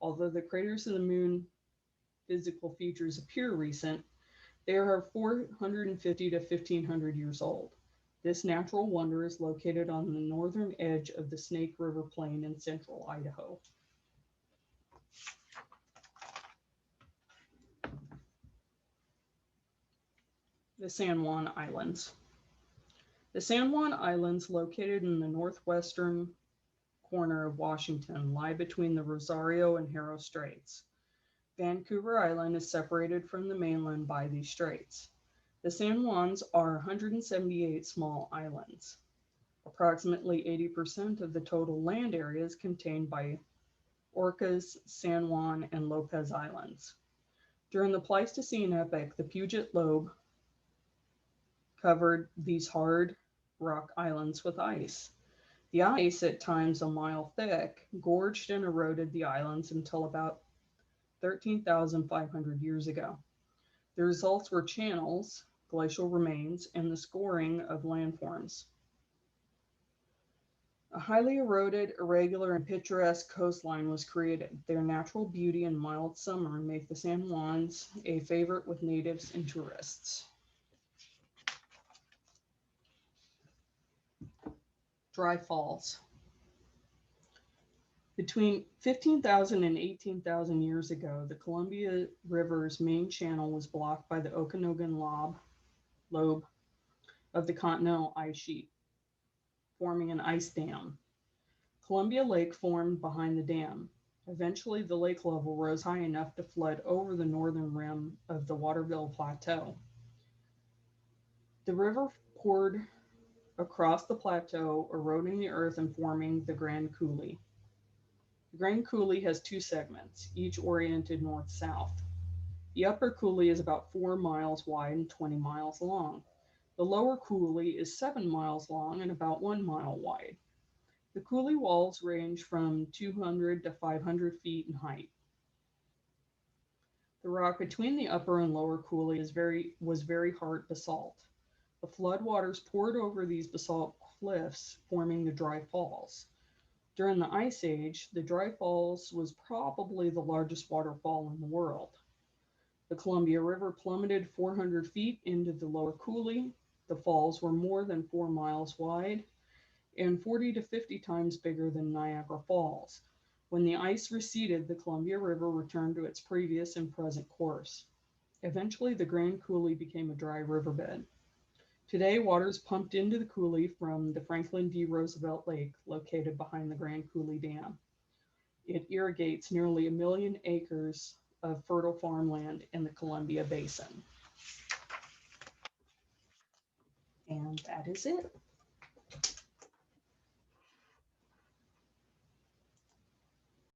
Speaker 1: Although the craters of the moon physical features appear recent, they are 450 to 1500 years old. This natural wonder is located on the northern edge of the Snake River Plain in central Idaho. The San Juan Islands. The San Juan Islands, located in the northwestern corner of Washington, lie between the Rosario and Haro Straits. Vancouver Island is separated from the mainland by these straits. The San Juans are 178 small islands. Approximately 80% of the total land area is contained by Orcas, San Juan, and Lopez Islands. During the Pleistocene epoch, the Puget Lobe covered these hard rock islands with ice. The ice, at times a mile thick, gorged and eroded the islands until about 13,500 years ago. The results were channels, glacial remains, and the scoring of landforms. A highly eroded, irregular, and picturesque coastline was created. Their natural beauty and mild summer make the San Juans a favorite with natives and tourists. Dry Falls. Between 15,000 and 18,000 years ago, the Columbia River's main channel was blocked by the Okanogan lobe of the continental ice sheet, forming an ice dam. Columbia Lake formed behind the dam. Eventually, the lake level rose high enough to flood over the northern rim of the Waterville Plateau. The river poured across the plateau, eroding the earth and forming the Grand Coulee. The Grand Coulee has two segments, each oriented north-south. The upper coulee is about 4 miles wide and 20 miles long. The lower coulee is 7 miles long and about 1 mile wide. The coulee walls range from 200 to 500 feet in height. The rock between the upper and lower coulee was very hard basalt. The floodwaters poured over these basalt cliffs, forming the Dry Falls. During the Ice Age, the Dry Falls was probably the largest waterfall in the world. The Columbia River plummeted 400 feet into the lower coulee. The falls were more than 4 miles wide and 40 to 50 times bigger than Niagara Falls. When the ice receded, the Columbia River returned to its previous and present course. Eventually, the Grand Coulee became a dry riverbed. Today, water is pumped into the coulee from the Franklin D. Roosevelt Lake, located behind the Grand Coulee Dam. It irrigates nearly 1 million acres of fertile farmland in the Columbia Basin. And that is it.